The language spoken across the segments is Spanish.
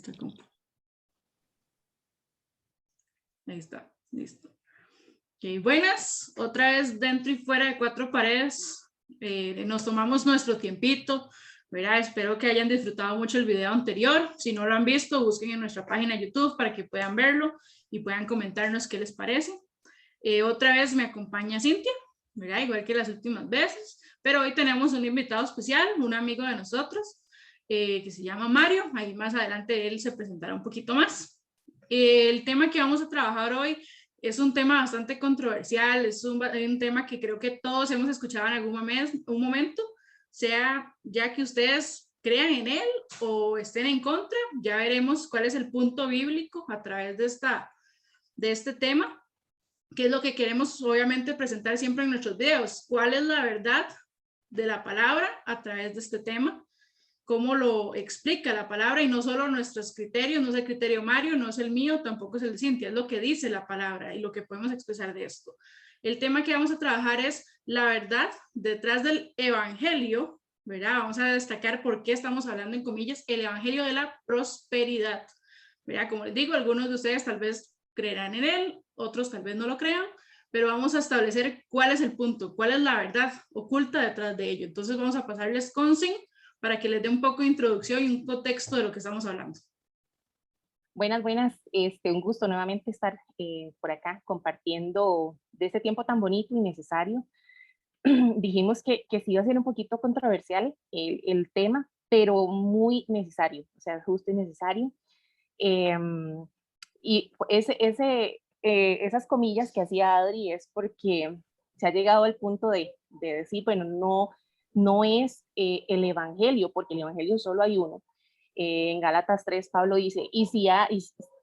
esta compu. Ahí está, listo. Okay, buenas, otra vez dentro y fuera de cuatro paredes. Nos tomamos nuestro tiempito, ¿verdad? Espero que hayan disfrutado mucho el video anterior. Si no lo han visto, busquen en nuestra página de YouTube para que puedan verlo y puedan comentarnos qué les parece. Otra vez me acompaña Cintia, ¿verdad? Igual que las últimas veces, pero hoy tenemos un invitado especial, un amigo de nosotros, que se llama Mario. Ahí más adelante él se presentará un poquito más. El tema que vamos a trabajar hoy es un tema bastante controversial, es un tema que creo que todos hemos escuchado en algún momento, sea ya que ustedes crean en él o estén en contra. Ya veremos cuál es el punto bíblico a través de este tema, que es lo que queremos obviamente presentar siempre en nuestros videos. ¿Cuál es la verdad de la palabra a través de este tema? ¿Cómo lo explica la palabra? Y no solo nuestros criterios, no es el criterio Mario, no es el mío, tampoco es el de Cintia, es lo que dice la palabra y lo que podemos expresar de esto. El tema que vamos a trabajar es la verdad detrás del evangelio, ¿verdad? Vamos a destacar por qué estamos hablando en comillas, el evangelio de la prosperidad, ¿verdad? Como les digo, algunos de ustedes tal vez creerán en él, otros tal vez no lo crean, pero vamos a establecer cuál es el punto, cuál es la verdad oculta detrás de ello. Entonces vamos a pasarles con Sin para que les dé un poco de introducción y un contexto de lo que estamos hablando. Buenas, buenas. Un gusto nuevamente estar por acá compartiendo de este tiempo tan bonito y necesario. Dijimos que sí iba a ser un poquito controversial el tema, pero muy necesario, o sea, justo y necesario. Y esas comillas que hacía Adri es porque se ha llegado al punto de decir, bueno, no es el evangelio, porque el evangelio solo hay uno. En Gálatas 3, Pablo dice,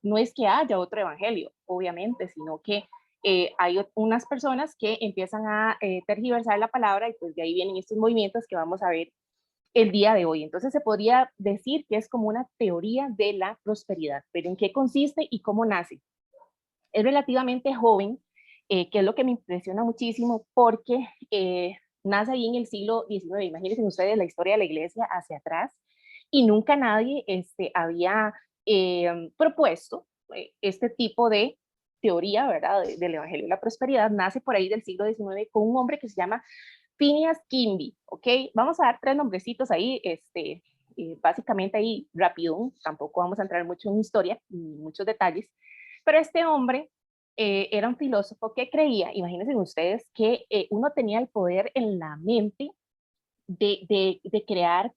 no es que haya otro evangelio, obviamente, sino que hay unas personas que empiezan a tergiversar la palabra y pues de ahí vienen estos movimientos que vamos a ver el día de hoy. Entonces se podría decir que es como una teoría de la prosperidad, pero ¿en qué consiste y cómo nace? Es relativamente joven, que es lo que me impresiona muchísimo porque nace ahí en el siglo XIX. Imagínense ustedes la historia de la iglesia hacia atrás y nunca nadie había propuesto este tipo de teoría, ¿verdad? Del Evangelio de la Prosperidad. Nace por ahí del siglo XIX con un hombre que se llama Phineas Kimby, ¿ok? Vamos a dar tres nombrecitos ahí, básicamente ahí rápido, tampoco vamos a entrar mucho en historia, ni muchos detalles, pero este hombre era un filósofo que creía, imagínense ustedes, que uno tenía el poder en la mente de crear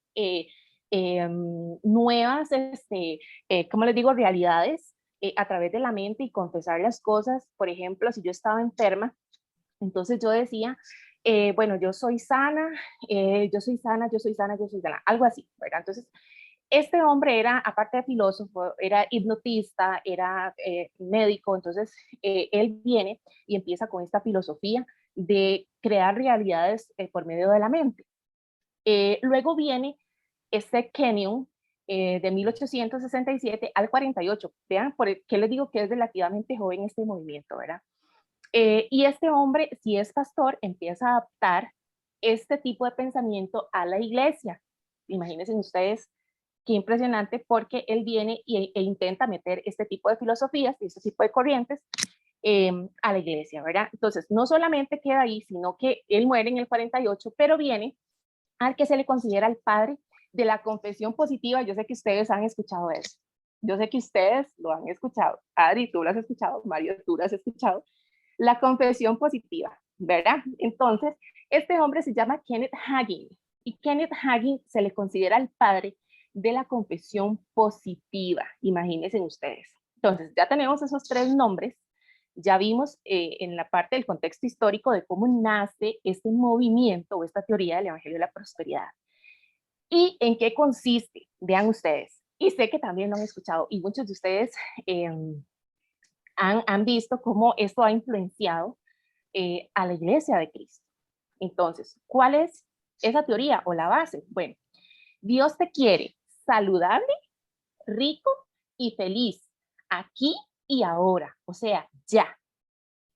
nuevas, ¿cómo les digo?, realidades a través de la mente y confesar las cosas. Por ejemplo, si yo estaba enferma, entonces yo decía, bueno, yo soy sana, yo soy sana, yo soy sana, yo soy sana, algo así, ¿verdad? Entonces, este hombre era, aparte de filósofo, era hipnotista, era médico, entonces él viene y empieza con esta filosofía de crear realidades por medio de la mente. Luego viene este Kenyon de 1867 al 48. Vean, ¿qué les digo que es relativamente joven este movimiento, verdad? Y este hombre, si es pastor, empieza a adaptar este tipo de pensamiento a la iglesia. Imagínense ustedes qué impresionante, porque él viene e intenta meter este tipo de filosofías y este tipo de corrientes a la iglesia, ¿verdad? Entonces, no solamente queda ahí, sino que él muere en el 48, pero viene al que se le considera el padre de la confesión positiva. Yo sé que ustedes han escuchado eso. Yo sé que ustedes lo han escuchado. Adri, tú lo has escuchado. Mario, tú lo has escuchado. La confesión positiva, ¿verdad? Entonces, este hombre se llama Kenneth Hagin y Kenneth Hagin se le considera el padre de la confesión positiva. Imagínense ustedes. Entonces, ya tenemos esos tres nombres. Ya vimos en la parte del contexto histórico de cómo nace este movimiento o esta teoría del Evangelio de la Prosperidad. ¿Y en qué consiste? Vean ustedes. Y sé que también lo han escuchado y muchos de ustedes han visto cómo esto ha influenciado a la iglesia de Cristo. Entonces, ¿cuál es esa teoría o la base? Bueno, Dios te quiere saludable, rico y feliz, aquí y ahora, o sea, ya.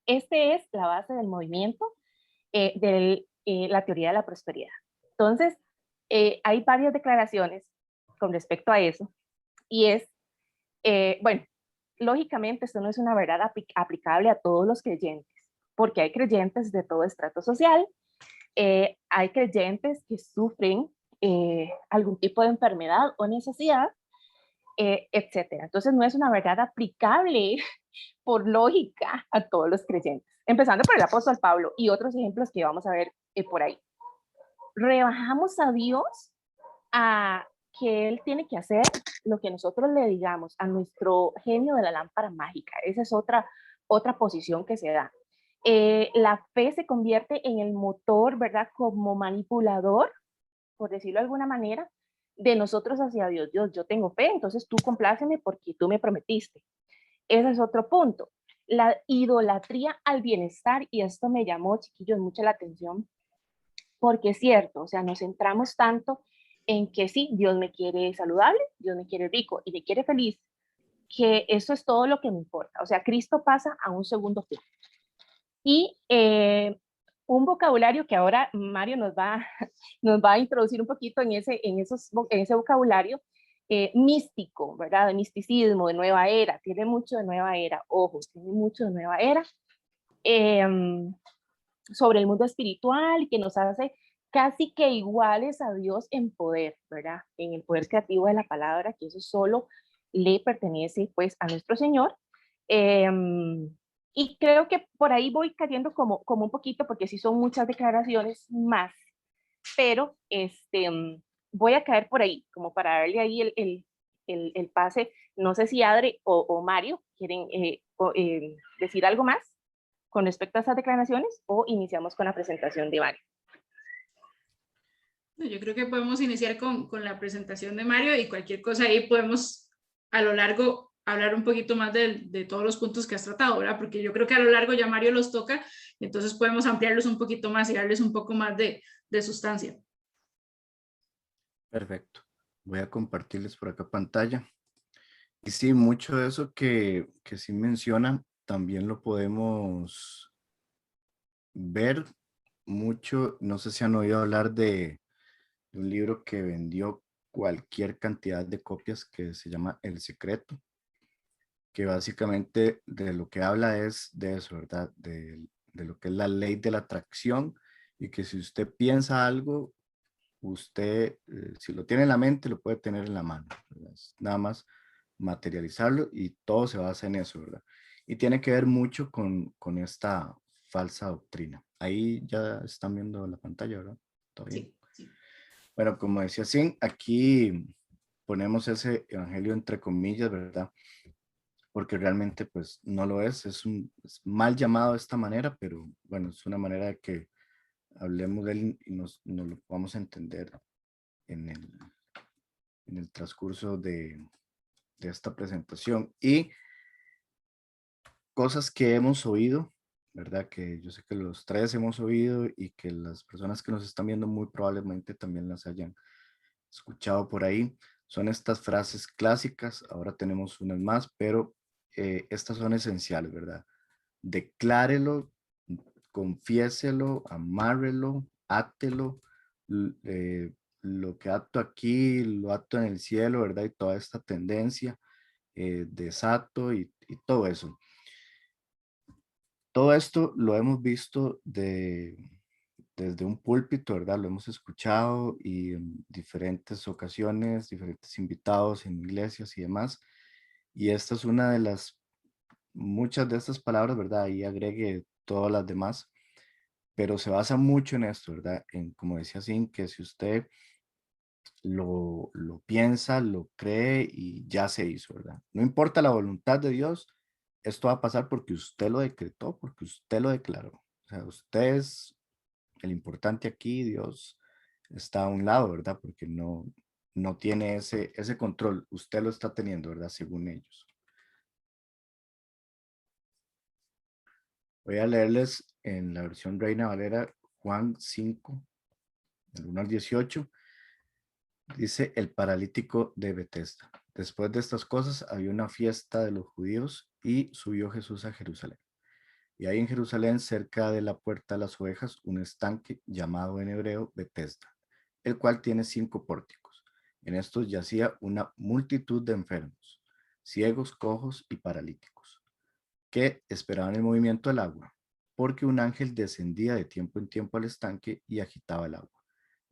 Esta es la base del movimiento de la teoría de la prosperidad. Entonces, hay varias declaraciones con respecto a eso, y es Bueno, lógicamente esto no es una verdad aplicable a todos los creyentes, porque hay creyentes de todo estrato social, hay creyentes que sufren algún tipo de enfermedad o necesidad, etcétera. Entonces no es una verdad aplicable por lógica a todos los creyentes, empezando por el apóstol Pablo y otros ejemplos que vamos a ver por ahí. Rebajamos a Dios a que Él tiene que hacer lo que nosotros le digamos, a nuestro genio de la lámpara mágica. Esa es otra posición que se da. La fe se convierte en el motor, ¿verdad? Como manipulador, por decirlo de alguna manera, de nosotros hacia Dios. Dios, yo tengo fe, entonces tú compláceme porque tú me prometiste. Ese es otro punto. La idolatría al bienestar, y esto me llamó, chiquillos, mucho la atención, porque es cierto, o sea, nos centramos tanto en que sí, Dios me quiere saludable, Dios me quiere rico y me quiere feliz, que eso es todo lo que me importa. O sea, Cristo pasa a un segundo plano. Y un vocabulario que ahora Mario nos va a introducir un poquito en ese vocabulario místico, ¿verdad? De misticismo, de nueva era, tiene mucho de nueva era, ojo, tiene mucho de nueva era, eh, sobre el mundo espiritual, que nos hace casi que iguales a Dios en poder, ¿verdad? En el poder creativo de la palabra, que eso solo le pertenece pues a nuestro Señor. Eh, y creo que por ahí voy cayendo como un poquito, porque sí son muchas declaraciones más, pero voy a caer por ahí, como para darle ahí el pase. No sé si Adri o Mario quieren decir algo más con respecto a esas declaraciones o iniciamos con la presentación de Mario. Yo creo que podemos iniciar con la presentación de Mario y cualquier cosa ahí podemos a lo largo hablar un poquito más de todos los puntos que has tratado, ¿verdad? Porque yo creo que a lo largo ya Mario los toca, entonces podemos ampliarlos un poquito más y darles un poco más de sustancia. Perfecto. Voy a compartirles por acá pantalla. Y sí, mucho de eso que sí menciona, también lo podemos ver mucho. No sé si han oído hablar de un libro que vendió cualquier cantidad de copias que se llama El Secreto, que básicamente de lo que habla es de eso, ¿verdad? De lo que es la ley de la atracción y que si usted piensa algo, usted, si lo tiene en la mente, lo puede tener en la mano, ¿verdad? Es nada más materializarlo y todo se basa en eso, ¿verdad? Y tiene que ver mucho con esta falsa doctrina. Ahí ya están viendo la pantalla, ¿verdad? ¿Todo bien? Sí, sí. Bueno, como decía Sin, aquí ponemos ese evangelio entre comillas, ¿verdad? Porque realmente pues no lo es mal llamado de esta manera, pero bueno, es una manera de que hablemos de él y nos lo vamos a entender en el transcurso de esta presentación. Y cosas que hemos oído, ¿verdad? Que yo sé que los tres hemos oído y que las personas que nos están viendo muy probablemente también las hayan escuchado por ahí. Son estas frases clásicas, ahora tenemos unas más, pero estas son esenciales, ¿verdad? Declárelo, confiéselo, amárrelo, átelo, lo que ato aquí, lo ato en el cielo, ¿verdad? Y toda esta tendencia, desato y todo eso. Todo esto lo hemos visto desde un púlpito, ¿verdad? Lo hemos escuchado y en diferentes ocasiones, diferentes invitados en iglesias y demás. Y esta es una de las, muchas de estas palabras, ¿verdad? Ahí agregue todas las demás, pero se basa mucho en esto, ¿verdad? En, como decía Sin, que si usted lo piensa, lo cree y ya se hizo, ¿verdad? No importa la voluntad de Dios, esto va a pasar porque usted lo decretó, porque usted lo declaró. O sea, usted es el importante aquí, Dios está a un lado, ¿verdad? Porque no tiene ese control, usted lo está teniendo, ¿verdad? Según ellos. Voy a leerles en la versión Reina Valera Juan 5, del 1 al 18. Dice el paralítico de Betesda. Después de estas cosas había una fiesta de los judíos y subió Jesús a Jerusalén. Y hay en Jerusalén, cerca de la puerta de las ovejas, un estanque llamado en hebreo Betesda, el cual tiene 5 pórticos. En estos yacía una multitud de enfermos, ciegos, cojos y paralíticos, que esperaban el movimiento del agua, porque un ángel descendía de tiempo en tiempo al estanque y agitaba el agua.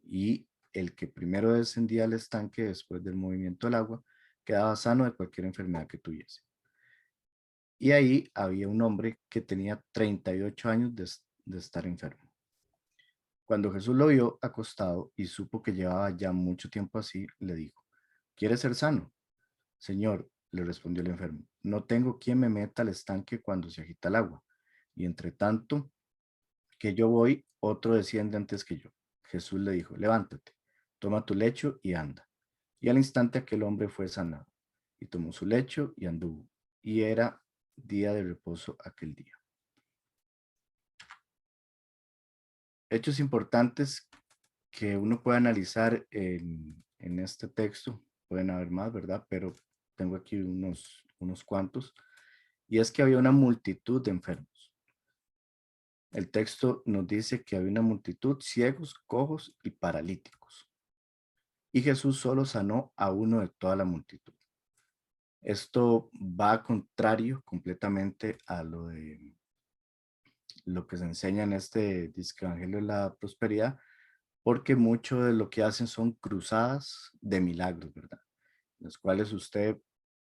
Y el que primero descendía al estanque después del movimiento del agua quedaba sano de cualquier enfermedad que tuviese. Y ahí había un hombre que tenía 38 años de estar enfermo. Cuando Jesús lo vio acostado y supo que llevaba ya mucho tiempo así, le dijo: ¿quieres ser sano? Señor, le respondió el enfermo, no tengo quien me meta al estanque cuando se agita el agua, y entre tanto que yo voy, otro desciende antes que yo. Jesús le dijo: levántate, toma tu lecho y anda. Y al instante aquel hombre fue sanado, y tomó su lecho y anduvo. Y era día de reposo aquel día. Hechos importantes que uno puede analizar en este texto, pueden haber más, ¿verdad? Pero tengo aquí unos cuantos. Y es que había una multitud de enfermos. El texto nos dice que había una multitud, ciegos, cojos y paralíticos. Y Jesús solo sanó a uno de toda la multitud. Esto va contrario completamente a lo que se enseña en este disque evangelio de la prosperidad, porque mucho de lo que hacen son cruzadas de milagros, ¿verdad? Las cuales usted,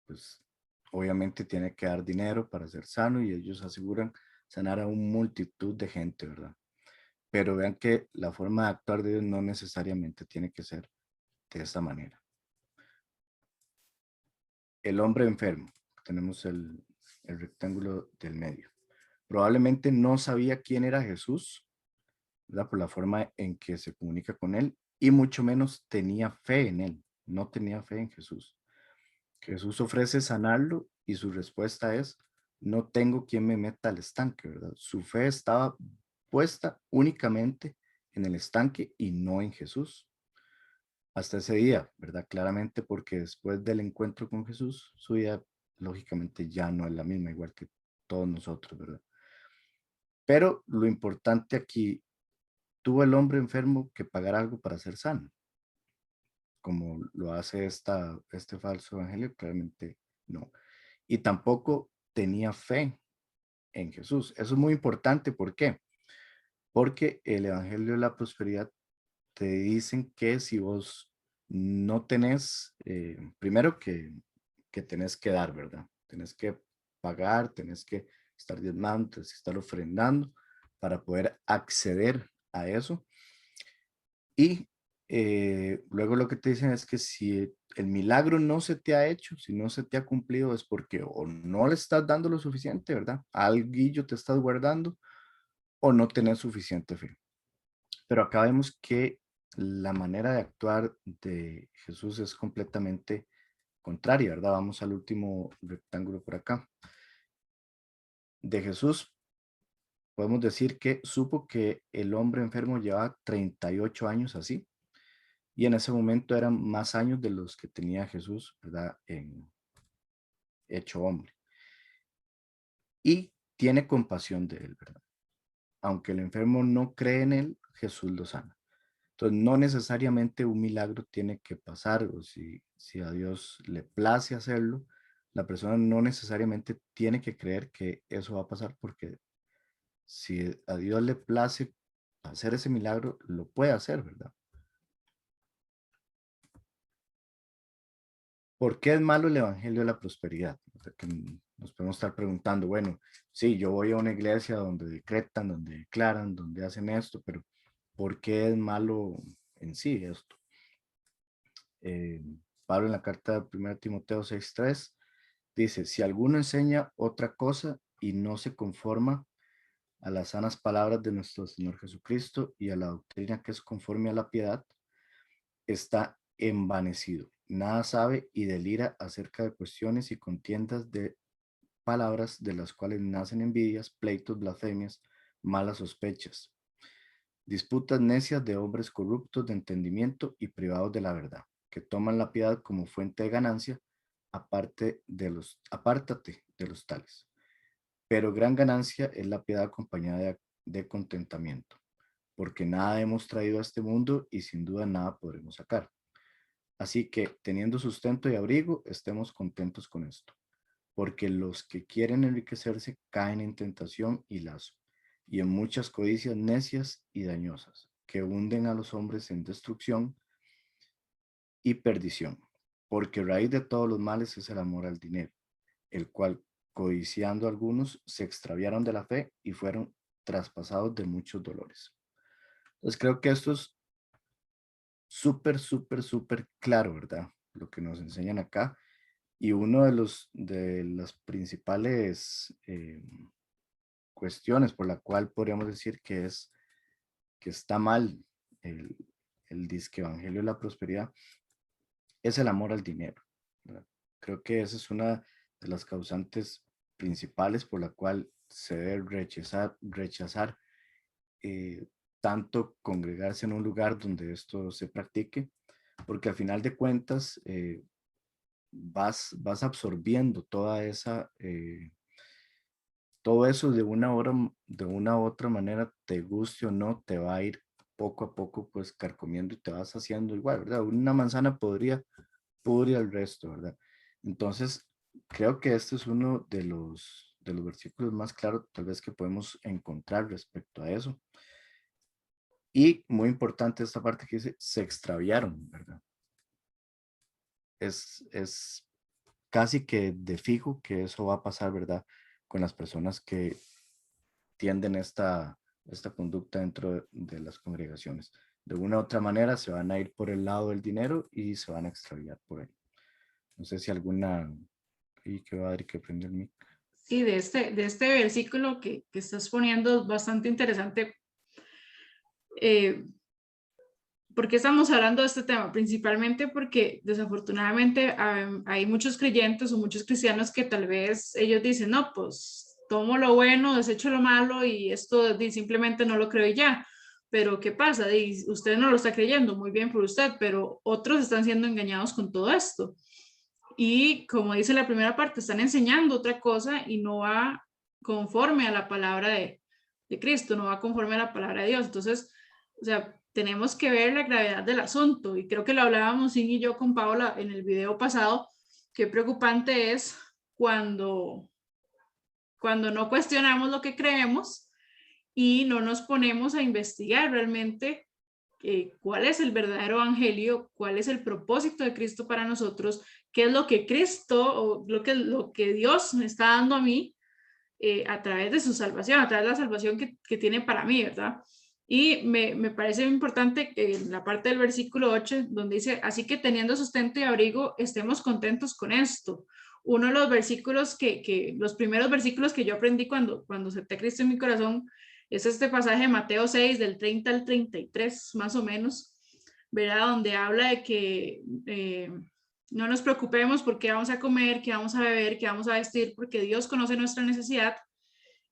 pues, obviamente tiene que dar dinero para ser sano y ellos aseguran sanar a una multitud de gente, ¿verdad? Pero vean que la forma de actuar de Dios no necesariamente tiene que ser de esta manera. El hombre enfermo, tenemos el rectángulo del medio. Probablemente no sabía quién era Jesús, ¿verdad? Por la forma en que se comunica con él, y mucho menos tenía fe en él, no tenía fe en Jesús. Jesús ofrece sanarlo y su respuesta es: no tengo quien me meta al estanque, ¿verdad? Su fe estaba puesta únicamente en el estanque y no en Jesús. Hasta ese día, ¿verdad? Claramente, porque después del encuentro con Jesús, su vida lógicamente ya no es la misma, igual que todos nosotros, ¿verdad? Pero lo importante aquí, tuvo el hombre enfermo que pagar algo para ser sano, como lo hace este falso evangelio, claramente no. Y tampoco tenía fe en Jesús. Eso es muy importante. ¿Por qué? Porque el evangelio de la prosperidad te dicen que si vos no tenés, primero que tenés que dar, ¿verdad? Tenés que pagar, tenés que estar diezmando, tenés que estar ofrendando para poder acceder a eso. Y luego lo que te dicen es que si el milagro no se te ha hecho, si no se te ha cumplido, es porque o no le estás dando lo suficiente, ¿verdad? Alguillo te estás guardando o no tenés suficiente fe. Pero acá vemos que la manera de actuar de Jesús es completamente contraria, ¿verdad? Vamos al último rectángulo por acá. De Jesús podemos decir que supo que el hombre enfermo llevaba 38 años así, y en ese momento eran más años de los que tenía Jesús, ¿verdad? Hecho hombre. Y tiene compasión de él, ¿verdad? Aunque el enfermo no cree en él, Jesús lo sana. Entonces, no necesariamente un milagro tiene que pasar, o si a Dios le place hacerlo, la persona no necesariamente tiene que creer que eso va a pasar, porque si a Dios le place hacer ese milagro, lo puede hacer, ¿verdad? ¿Por qué es malo el evangelio de la prosperidad? O sea, que nos podemos estar preguntando, bueno, sí, yo voy a una iglesia donde decretan, donde declaran, donde hacen esto, pero ¿por qué es malo en sí esto? Pablo en la carta de 1 Timoteo 6:3 dice: si alguno enseña otra cosa y no se conforma a las sanas palabras de nuestro Señor Jesucristo y a la doctrina que es conforme a la piedad, está envanecido, nada sabe y delira acerca de cuestiones y contiendas de palabras, de las cuales nacen envidias, pleitos, blasfemias, malas sospechas, disputas necias de hombres corruptos de entendimiento y privados de la verdad, que toman la piedad como fuente de ganancia. Apártate de los tales. Pero gran ganancia es la piedad acompañada de contentamiento, porque nada hemos traído a este mundo y sin duda nada podremos sacar. Así que teniendo sustento y abrigo, estemos contentos con esto, porque los que quieren enriquecerse caen en tentación y lazo, y en muchas codicias necias y dañosas, que hunden a los hombres en destrucción y perdición, porque raíz de todos los males es el amor al dinero, el cual, codiciando algunos, se extraviaron de la fe y fueron traspasados de muchos dolores. Entonces creo que esto es súper claro, ¿verdad? Lo que nos enseñan acá. Y uno de las principales cuestiones por la cual podríamos decir que está mal el, el disque evangelio de la prosperidad es el amor al dinero, ¿verdad? Creo que esa es una de las causantes principales por la cual se debe rechazar tanto congregarse en un lugar donde esto se practique, porque al final de cuentas vas absorbiendo todo eso de una u otra manera, te guste o no, te va a ir poco a poco pues carcomiendo y te vas haciendo igual, ¿verdad? Una manzana pudrir al resto, ¿verdad? Entonces, creo que este es uno de los versículos más claros tal vez que podemos encontrar respecto a eso. Y muy importante esta parte que dice, se extraviaron, ¿verdad? Es casi que de fijo que eso va a pasar, ¿verdad? Con las personas que tienden esta conducta dentro de las congregaciones. De una u otra manera se van a ir por el lado del dinero y se van a extraviar por él. No sé si alguna... Y que va a dar que prende el mic. Sí, de este versículo que estás poniendo es bastante interesante. ¿Por qué estamos hablando de este tema? Principalmente porque desafortunadamente hay muchos creyentes o muchos cristianos que tal vez ellos dicen, no, pues tomo lo bueno, desecho lo malo y esto simplemente no lo creo y ya. Pero ¿qué pasa? Usted no lo está creyendo, muy bien por usted, pero otros están siendo engañados con todo esto. Y como dice la primera parte, están enseñando otra cosa y no va conforme a la palabra de Cristo, no va conforme a la palabra de Dios. Entonces, o sea, tenemos que ver la gravedad del asunto y creo que lo hablábamos Sin y yo con Paola en el video pasado, qué preocupante es cuando no cuestionamos lo que creemos y no nos ponemos a investigar realmente cuál es el verdadero evangelio, cuál es el propósito de Cristo para nosotros, qué es lo que Cristo o lo que Dios me está dando a mí a través de su salvación, a través de la salvación que tiene para mí, ¿verdad? Y me parece importante que en la parte del versículo 8, donde dice, así que teniendo sustento y abrigo, estemos contentos con esto. Uno de los versículos los primeros versículos que yo aprendí cuando acepté a Cristo en mi corazón, es este pasaje de Mateo 6, del 30 al 33, más o menos, ¿verdad? Donde habla de que no nos preocupemos por qué vamos a comer, qué vamos a beber, qué vamos a vestir, porque Dios conoce nuestra necesidad.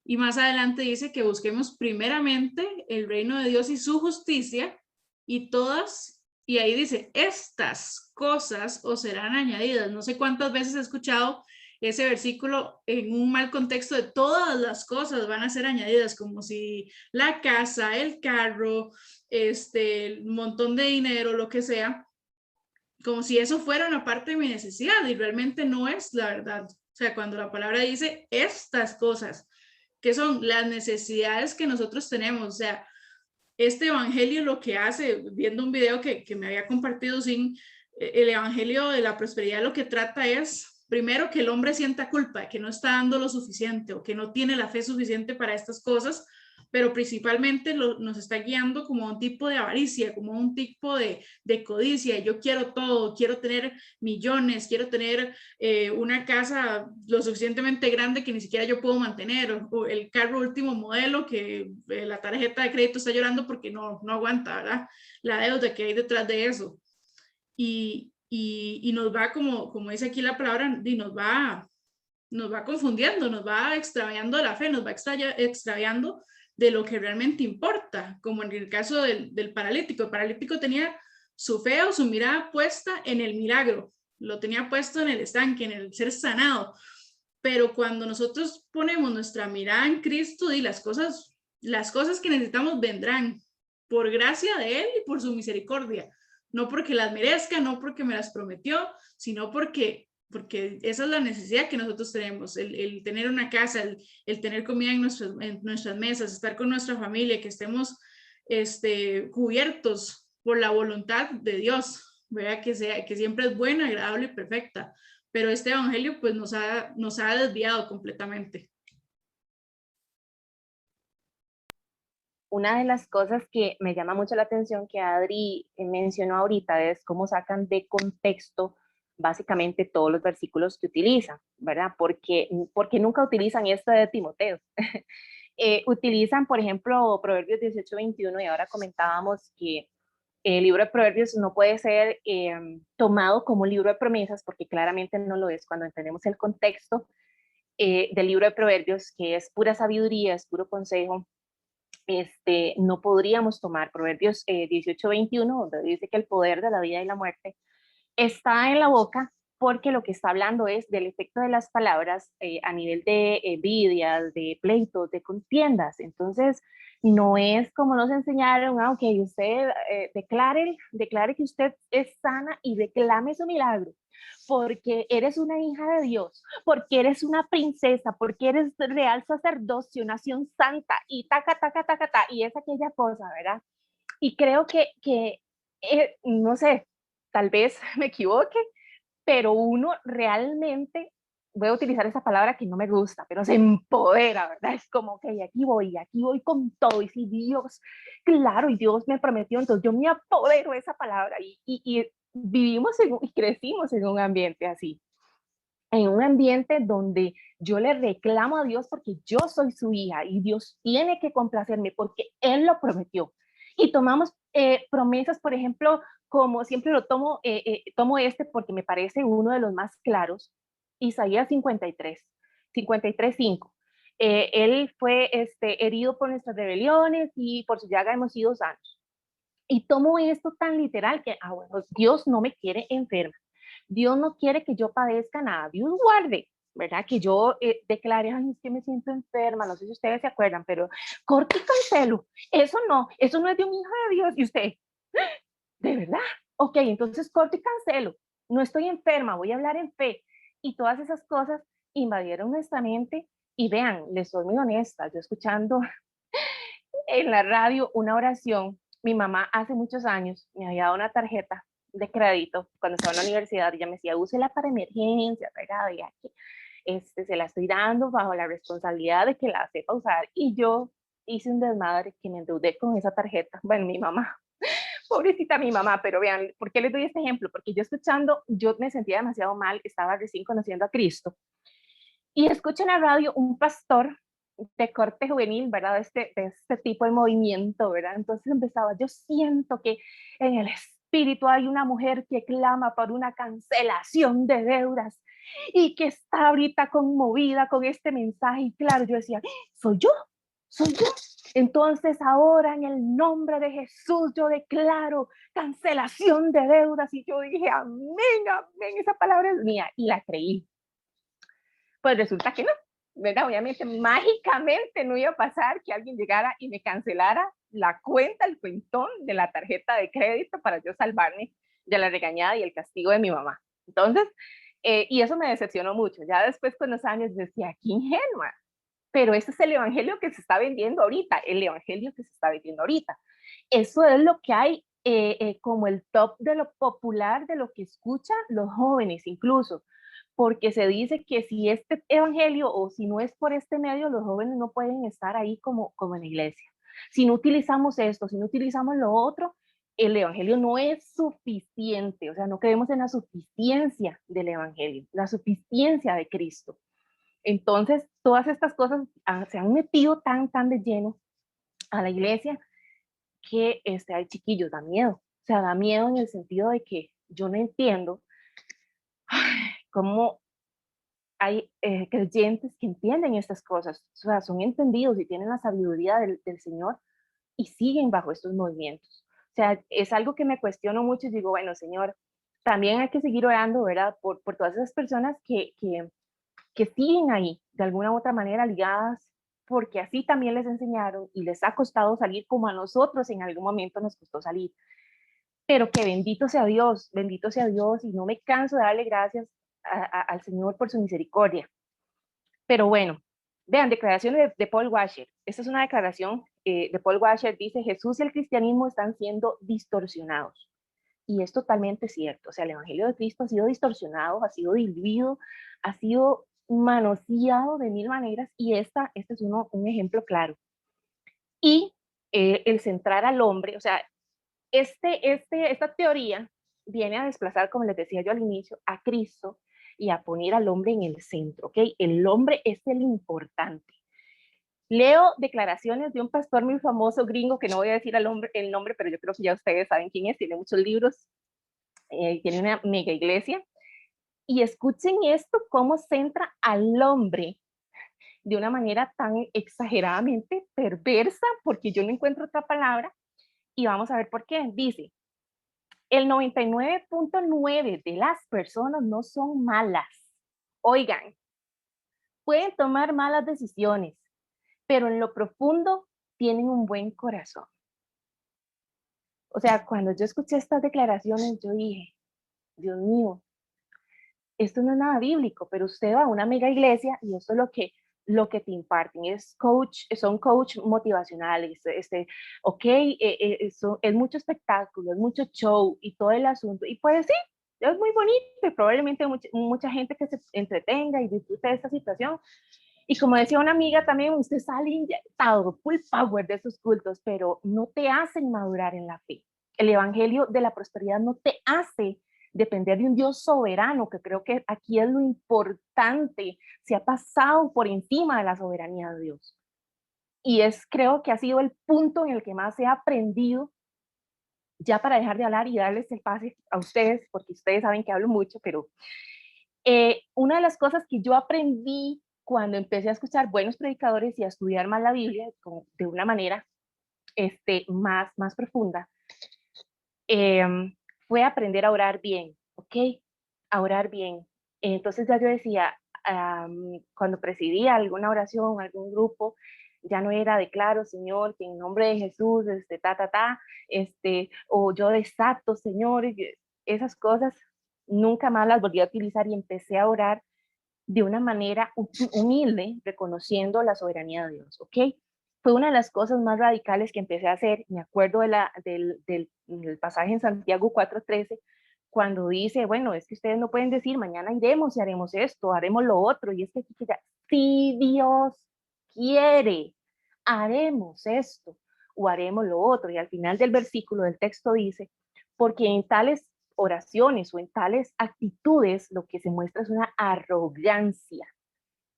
Y más adelante dice que busquemos primeramente el reino de Dios y su justicia y ahí dice, estas cosas os serán añadidas. No sé cuántas veces he escuchado ese versículo en un mal contexto de todas las cosas van a ser añadidas, como si la casa, el carro, el montón de dinero, lo que sea, como si eso fuera una parte de mi necesidad y realmente no es la verdad. O sea, cuando la palabra dice estas cosas, que son las necesidades que nosotros tenemos, o sea, este evangelio lo que hace, viendo un video que me había compartido Sin, el evangelio de la prosperidad lo que trata es, primero, que el hombre sienta culpa, que no está dando lo suficiente o que no tiene la fe suficiente para estas cosas, pero principalmente nos está guiando como un tipo de avaricia, como un tipo de codicia. Yo quiero todo, quiero tener millones, quiero tener una casa lo suficientemente grande que ni siquiera yo puedo mantener, o el carro último modelo que la tarjeta de crédito está llorando porque no aguanta, ¿verdad? La deuda que hay detrás de eso. Y nos va, como dice aquí la palabra, y nos va confundiendo, nos va extraviando de la fe, nos va extraviando de lo que realmente importa, como en el caso del paralítico. El paralítico tenía su fe o su mirada puesta en el milagro, lo tenía puesto en el estanque, en el ser sanado. Pero cuando nosotros ponemos nuestra mirada en Cristo, y las cosas que necesitamos vendrán por gracia de Él y por su misericordia. no porque las merezca, no porque me las prometió, sino porque esa es la necesidad que nosotros tenemos, el tener una casa, el tener comida en nuestras mesas, estar con nuestra familia, que estemos cubiertos por la voluntad de Dios, ¿verdad? Que siempre es buena, agradable y perfecta, pero este evangelio pues nos ha desviado completamente. Una de las cosas que me llama mucho la atención que Adri mencionó ahorita es cómo sacan de contexto básicamente todos los versículos que utilizan, ¿verdad? Porque nunca utilizan esto de Timoteo. Utilizan, por ejemplo, Proverbios 18:21, y ahora comentábamos que el libro de Proverbios no puede ser tomado como libro de promesas, porque claramente no lo es cuando entendemos el contexto del libro de Proverbios, que es pura sabiduría, es puro consejo. No podríamos tomar Proverbios 18:21, donde dice que el poder de la vida y la muerte está en la boca, porque lo que está hablando es del efecto de las palabras a nivel de envidias, de pleitos, de contiendas. Entonces, no es como nos enseñaron, aunque usted declare que usted es sana y declame su milagro, porque eres una hija de Dios, porque eres una princesa, porque eres real sacerdocio, nación santa, y taca, taca, taca, taca, y es aquella cosa, ¿verdad? Y creo que no sé, tal vez me equivoque, pero uno realmente, voy a utilizar esa palabra que no me gusta, pero se empodera, ¿verdad? Es como que aquí voy con todo, y si Dios, claro, y Dios me prometió, entonces yo me apodero de esa palabra, y vivimos y crecimos en un ambiente así, en un ambiente donde yo le reclamo a Dios porque yo soy su hija y Dios tiene que complacerme porque Él lo prometió. Y tomamos promesas, por ejemplo, como siempre lo tomo porque me parece uno de los más claros, Isaías 53:5. Él fue herido por nuestras rebeliones y por su llaga hemos sido sanos. Y tomo esto tan literal que, bueno, Dios no me quiere enferma. Dios no quiere que yo padezca nada. Dios guarde, ¿verdad? Que yo declare, ay, es que me siento enferma, no sé si ustedes se acuerdan, pero corte y cancelo. Eso no es de un hijo de Dios. Y usted, ¿de verdad? Ok, entonces corte y cancelo. No estoy enferma, voy a hablar en fe. Y todas esas cosas invadieron nuestra mente. Y vean, les soy muy honesta, yo escuchando en la radio una oración, mi mamá hace muchos años me había dado una tarjeta de crédito cuando estaba en la universidad, y ella me decía, úsela para emergencias, y aquí, se la estoy dando bajo la responsabilidad de que la sepa usar, y yo hice un desmadre que me endeudé con esa tarjeta. Bueno, mi mamá, pobrecita mi mamá, pero vean, ¿por qué les doy este ejemplo? Porque yo me sentía demasiado mal, estaba recién conociendo a Cristo, y escucho en la radio un pastor de corte juvenil, ¿verdad? De este tipo de movimiento, ¿verdad? Entonces empezaba, yo siento que en el espíritu hay una mujer que clama por una cancelación de deudas y que está ahorita conmovida con este mensaje. Y claro, yo decía, soy yo. Entonces ahora en el nombre de Jesús yo declaro cancelación de deudas. Y yo dije, amén, amén, esa palabra es mía. Y la creí. Pues resulta que no, ¿verdad? Obviamente, mágicamente no iba a pasar que alguien llegara y me cancelara la cuenta, el cuentón de la tarjeta de crédito para yo salvarme de la regañada y el castigo de mi mamá. Entonces, y eso me decepcionó mucho. Ya después con los años decía, qué ingenua. Pero ese es el evangelio que se está vendiendo ahorita, el evangelio que se está vendiendo ahorita. Eso es lo que hay como el top de lo popular, de lo que escuchan los jóvenes incluso, porque se dice que si este evangelio o si no es por este medio, los jóvenes no pueden estar ahí como en la iglesia. Si no utilizamos esto, si no utilizamos lo otro, el evangelio no es suficiente, o sea, no creemos en la suficiencia del evangelio, la suficiencia de Cristo. Entonces, todas estas cosas se han metido tan de lleno a la iglesia que hay chiquillos, da miedo. O sea, da miedo en el sentido de que yo no entiendo cómo hay creyentes que entienden estas cosas, o sea, son entendidos y tienen la sabiduría del Señor y siguen bajo estos movimientos. O sea, es algo que me cuestiono mucho y digo, bueno, Señor, también hay que seguir orando, ¿verdad? Por todas esas personas que siguen ahí, de alguna u otra manera ligadas, porque así también les enseñaron y les ha costado salir como a nosotros en algún momento nos costó salir. pero que bendito sea Dios, y no me canso de darle gracias al Señor por su misericordia. Pero bueno, vean, declaraciones de Paul Washer. Esta es una declaración de Paul Washer, dice: Jesús y el cristianismo están siendo distorsionados. Y es totalmente cierto. O sea, el Evangelio de Cristo ha sido distorsionado, ha sido diluido, ha sido manoseado de mil maneras, y este es un ejemplo claro. Y el centrar al hombre, o sea, esta teoría viene a desplazar, como les decía yo al inicio, a Cristo y a poner al hombre en el centro, ¿ok? El hombre es el importante. Leo declaraciones de un pastor muy famoso gringo, que no voy a decir el nombre, pero yo creo que ya ustedes saben quién es, tiene muchos libros, tiene una mega iglesia, y escuchen esto, cómo centra al hombre de una manera tan exageradamente perversa, porque yo no encuentro otra palabra, y vamos a ver por qué. Dice: el 99.9 de las personas no son malas. Oigan, pueden tomar malas decisiones, pero en lo profundo tienen un buen corazón. O sea, cuando yo escuché estas declaraciones, yo dije, Dios mío, esto no es nada bíblico, pero usted va a una mega iglesia y esto es lo que te imparten, son coach motivacionales, ok, es mucho espectáculo, es mucho show y todo el asunto, y pues sí, es muy bonito y probablemente mucha gente que se entretenga y disfrute de esta situación. Y como decía una amiga también, usted sale inyectado, full power de esos cultos, pero no te hacen madurar en la fe. El evangelio de la prosperidad no te hace depender de un Dios soberano, que creo que aquí es lo importante, se ha pasado por encima de la soberanía de Dios. Y creo que ha sido el punto en el que más he aprendido, ya para dejar de hablar y darles el pase a ustedes, porque ustedes saben que hablo mucho, pero una de las cosas que yo aprendí cuando empecé a escuchar buenos predicadores y a estudiar más la Biblia de una manera más profunda, fue aprender a orar bien, ¿ok? A orar bien. Entonces ya yo decía, cuando presidía alguna oración, algún grupo, ya no era declaro, Señor, que en nombre de Jesús, o yo desato, Señor, esas cosas nunca más las volví a utilizar y empecé a orar de una manera humilde, reconociendo la soberanía de Dios, ¿ok? Fue una de las cosas más radicales que empecé a hacer. Me acuerdo del pasaje en Santiago 4:13, cuando dice, bueno, es que ustedes no pueden decir, mañana iremos y haremos esto, haremos lo otro, y es que si Dios quiere, haremos esto o haremos lo otro. Y al final del versículo del texto dice, porque en tales oraciones o en tales actitudes lo que se muestra es una arrogancia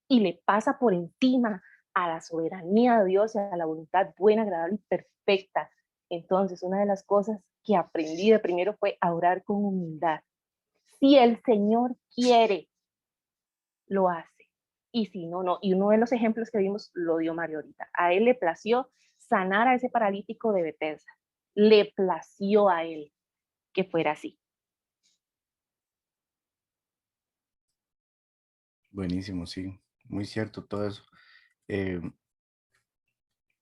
y le pasa por encima a la soberanía de Dios y a la voluntad buena, agradable y perfecta. Entonces, una de las cosas que aprendí de primero fue a orar con humildad. Si el Señor quiere, lo hace. Y si no, no. Y uno de los ejemplos que vimos lo dio Mario ahorita. A él le plació sanar a ese paralítico de Bethesda. Le plació a él que fuera así. Buenísimo, sí, muy cierto todo eso. Eh,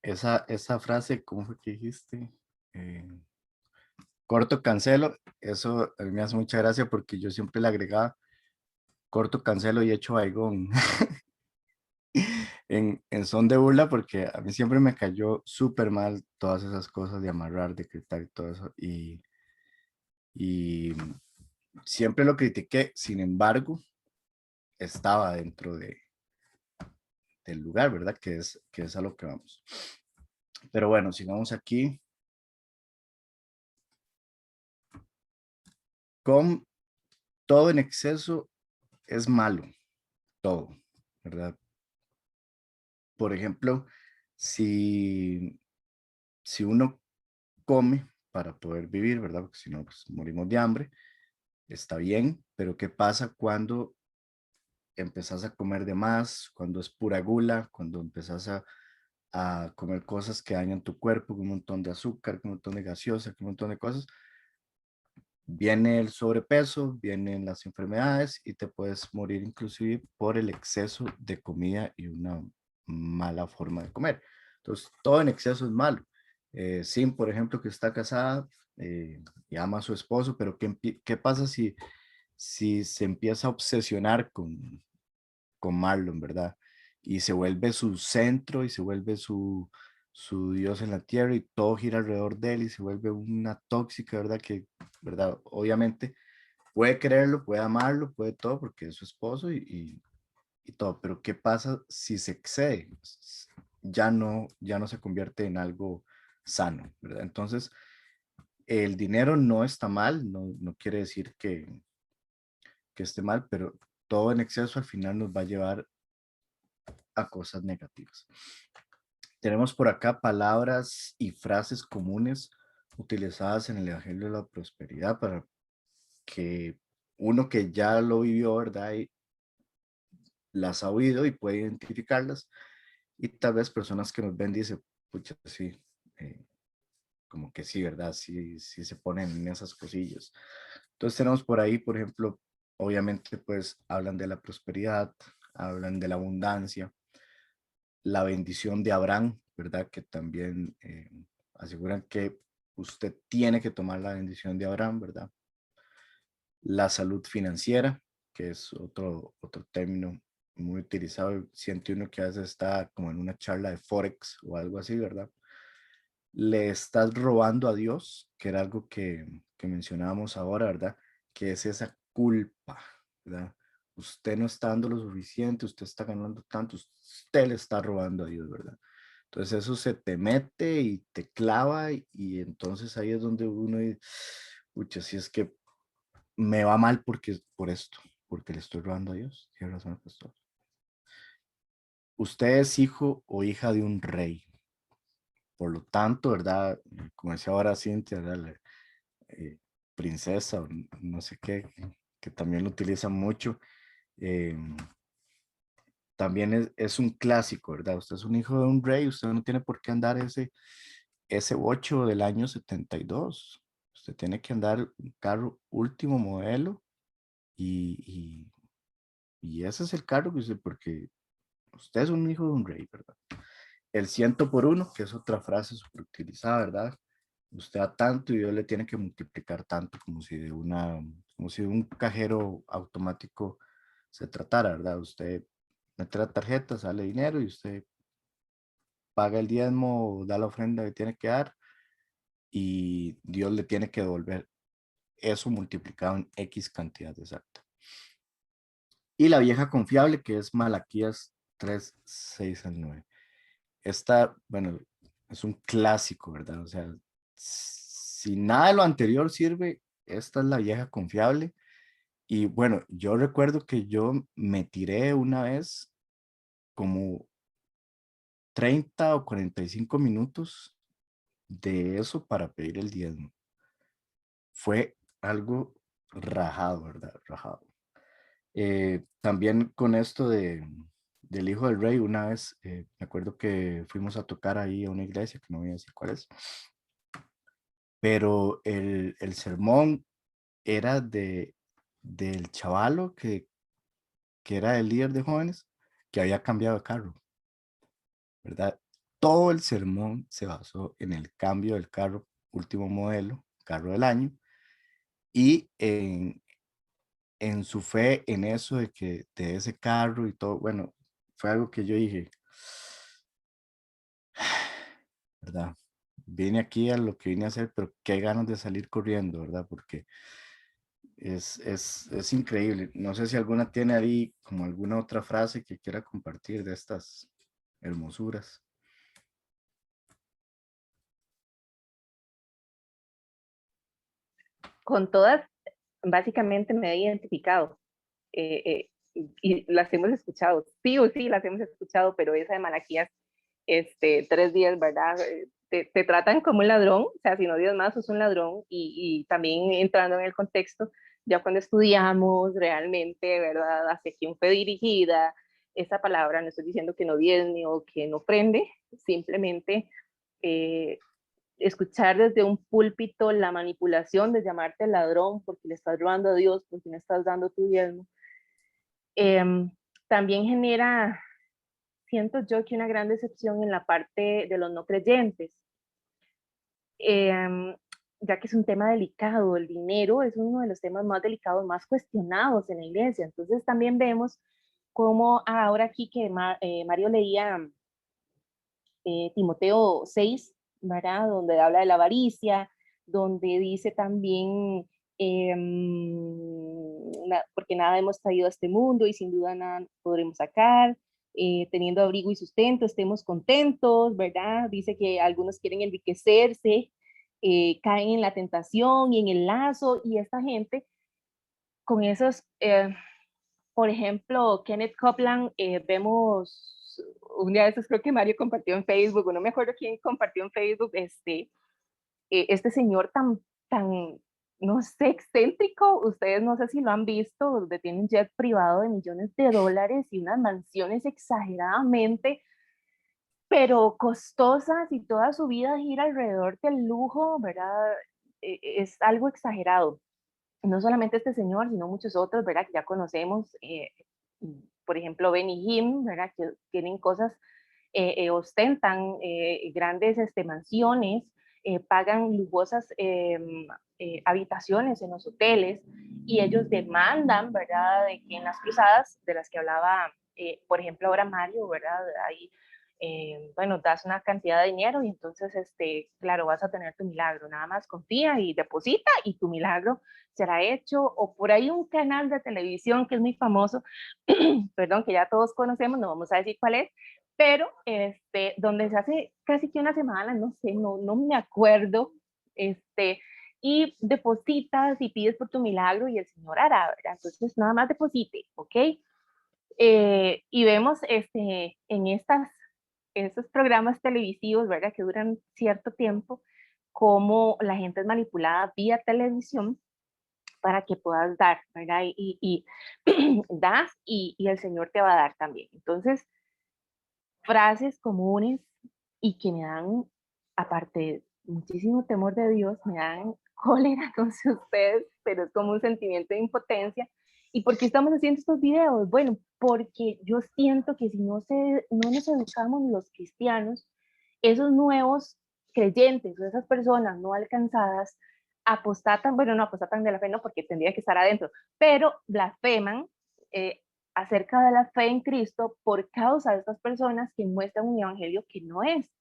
esa frase, ¿cómo fue que dijiste? Corto, cancelo, eso a mí me hace mucha gracia porque yo siempre le agregaba corto, cancelo y echo baigón en son de burla, porque a mí siempre me cayó súper mal todas esas cosas de amarrar, de quitar y todo eso, y siempre lo critiqué. Sin embargo, estaba dentro del lugar, ¿verdad? Que es a lo que vamos. Pero bueno, sigamos aquí con todo en exceso es malo, todo, ¿verdad? Por ejemplo, si uno come para poder vivir, ¿verdad? Porque si no, pues morimos de hambre, está bien, pero ¿qué pasa cuando empezás a comer de más, cuando es pura gula, cuando empezás a comer cosas que dañan tu cuerpo, con un montón de azúcar, con un montón de gaseosa, con un montón de cosas? Viene el sobrepeso, vienen las enfermedades y te puedes morir inclusive por el exceso de comida y una mala forma de comer. Entonces, todo en exceso es malo. Sim, por ejemplo, que está casada, y ama a su esposo, pero ¿qué pasa si se empieza a obsesionar con Marlon, ¿verdad? Y se vuelve su centro y se vuelve su Dios en la tierra y todo gira alrededor de él y se vuelve una tóxica, ¿verdad? Que, ¿verdad? Obviamente puede quererlo, puede amarlo, puede todo porque es su esposo y todo, pero ¿qué pasa si se excede? Ya no se convierte en algo sano, ¿verdad? Entonces, el dinero no está mal, no quiere decir que esté mal, pero todo en exceso al final nos va a llevar a cosas negativas. Tenemos por acá palabras y frases comunes utilizadas en el Evangelio de la Prosperidad para que uno que ya lo vivió, ¿verdad? Y las ha oído y puede identificarlas. Y tal vez personas que nos ven dicen, pucha, sí, eh, como que sí, ¿verdad? Sí, sí se ponen en esas cosillas. Entonces tenemos por ahí, por ejemplo, obviamente pues hablan de la prosperidad, hablan de la abundancia, la bendición de Abraham, ¿verdad? Que también aseguran que usted tiene que tomar la bendición de Abraham, ¿verdad? La salud financiera, que es otro término muy utilizado. Siente uno que a veces está como en una charla de Forex o algo así, ¿verdad? Le estás robando a Dios, que era algo que mencionábamos ahora, ¿verdad? Que es esa culpa, ¿verdad? Usted no está dando lo suficiente, usted está ganando tanto, usted le está robando a Dios, ¿verdad? Entonces eso se te mete y te clava y entonces ahí es donde uno dice, pucha, si es que me va mal por esto, porque le estoy robando a Dios. Tiene razón el pastor. Usted es hijo o hija de un rey. Por lo tanto, ¿verdad? Como decía ahora Cintia, ¿verdad? Eh, princesa o no sé qué, que también lo utilizan mucho. eh, También es un clásico, ¿verdad? Usted es un hijo de un rey, usted no tiene por qué andar ese 8 del año 72. Usted tiene que andar un carro último modelo y, y ese es el carro que usted, porque usted es un hijo de un rey, ¿verdad? El ciento por uno, que es otra frase súper utilizada, ¿verdad? Usted da tanto y Dios le tiene que multiplicar tanto como si de un cajero automático se tratara, ¿verdad? Usted mete la tarjeta, sale dinero y usted paga el diezmo, da la ofrenda que tiene que dar y Dios le tiene que devolver eso multiplicado en X cantidad exacta. Y la vieja confiable, que es Malaquías 3, 6 al 9. Esta, bueno, es un clásico, ¿verdad? O sea, si nada de lo anterior sirve, esta es la vieja confiable. Y bueno, yo recuerdo que yo me tiré una vez como 30 o 45 minutos de eso para pedir el diezmo. Fue algo rajado, ¿verdad? Rajado. También con esto del hijo del rey, una vez me acuerdo que fuimos a tocar ahí a una iglesia, que no voy a decir cuál es, pero el sermón era del chavalo que era el líder de jóvenes, que había cambiado de carro, ¿verdad? Todo el sermón se basó en el cambio del carro, último modelo, carro del año, y en su fe en eso de ese carro y todo, bueno, fue algo que yo dije, ¿verdad? Vine aquí a lo que vine a hacer, pero qué ganas de salir corriendo, ¿verdad? Porque es increíble. No sé si alguna tiene ahí como alguna otra frase que quiera compartir de estas hermosuras. Con todas, básicamente me he identificado y las hemos escuchado, sí o sí las hemos escuchado, pero esa de Malaquías, 3 días, ¿verdad? Te tratan como un ladrón, o sea, si no Dios más, sos un ladrón y también entrando en el contexto, ya cuando estudiamos realmente, ¿verdad? Hacia quién fue dirigida esa palabra, no estoy diciendo que no diezme o que no prende, simplemente eh, escuchar desde un púlpito la manipulación de llamarte ladrón porque le estás robando a Dios, porque no estás dando tu diezmo, eh, también genera, siento yo, que una gran decepción en la parte de los no creyentes. Eh, ya que es un tema delicado, el dinero es uno de los temas más delicados, más cuestionados en la iglesia. Entonces también vemos cómo ahora aquí que Mario leía Timoteo 6, ¿verdad? Donde habla de la avaricia, donde dice también, porque nada hemos traído a este mundo y sin duda nada podremos sacar, teniendo abrigo y sustento, estemos contentos, ¿verdad? Dice que algunos quieren enriquecerse, caen en la tentación y en el lazo, y esta gente con esos, por ejemplo, Kenneth Copeland, vemos un día de estos, creo que Mario compartió en Facebook, no me acuerdo quién compartió en Facebook, este señor tan, no sé, excéntrico, ustedes no sé si lo han visto, donde tiene un jet privado de millones de dólares y unas mansiones exageradamente, pero costosas, y toda su vida gira alrededor del lujo, ¿verdad? Es algo exagerado. No solamente este señor, sino muchos otros, ¿verdad? Que ya conocemos, por ejemplo, Benny Hinn, ¿verdad? Que tienen cosas, ostentan grandes mansiones, pagan lujosas habitaciones en los hoteles, y ellos demandan, ¿verdad? De que en las cruzadas de las que hablaba, por ejemplo, ahora Mario, ¿verdad? Ahí, bueno, das una cantidad de dinero y entonces, claro, vas a tener tu milagro. Nada más confía y deposita y tu milagro será hecho. O por ahí un canal de televisión que es muy famoso, perdón, que ya todos conocemos, no vamos a decir cuál es, pero donde se hace casi que una semana, no sé, no me acuerdo, y depositas y pides por tu milagro y el Señor hará, ¿verdad? Entonces nada más deposite, ¿ok? Y vemos en estos programas televisivos, ¿verdad? Que duran cierto tiempo, cómo la gente es manipulada vía televisión para que puedas dar, ¿verdad? Y das y el Señor te va a dar también. Entonces, frases comunes y que me dan, aparte de muchísimo temor de Dios, me dan cólera con ustedes, pero es como un sentimiento de impotencia. ¿Y por qué estamos haciendo estos videos? Bueno, porque yo siento que si no nos educamos los cristianos, esos nuevos creyentes o esas personas no alcanzadas apostatan, bueno, no apostatan de la fe, no, porque tendría que estar adentro, pero blasfeman eh, acerca de la fe en Cristo por causa de estas personas que muestran un evangelio que no es.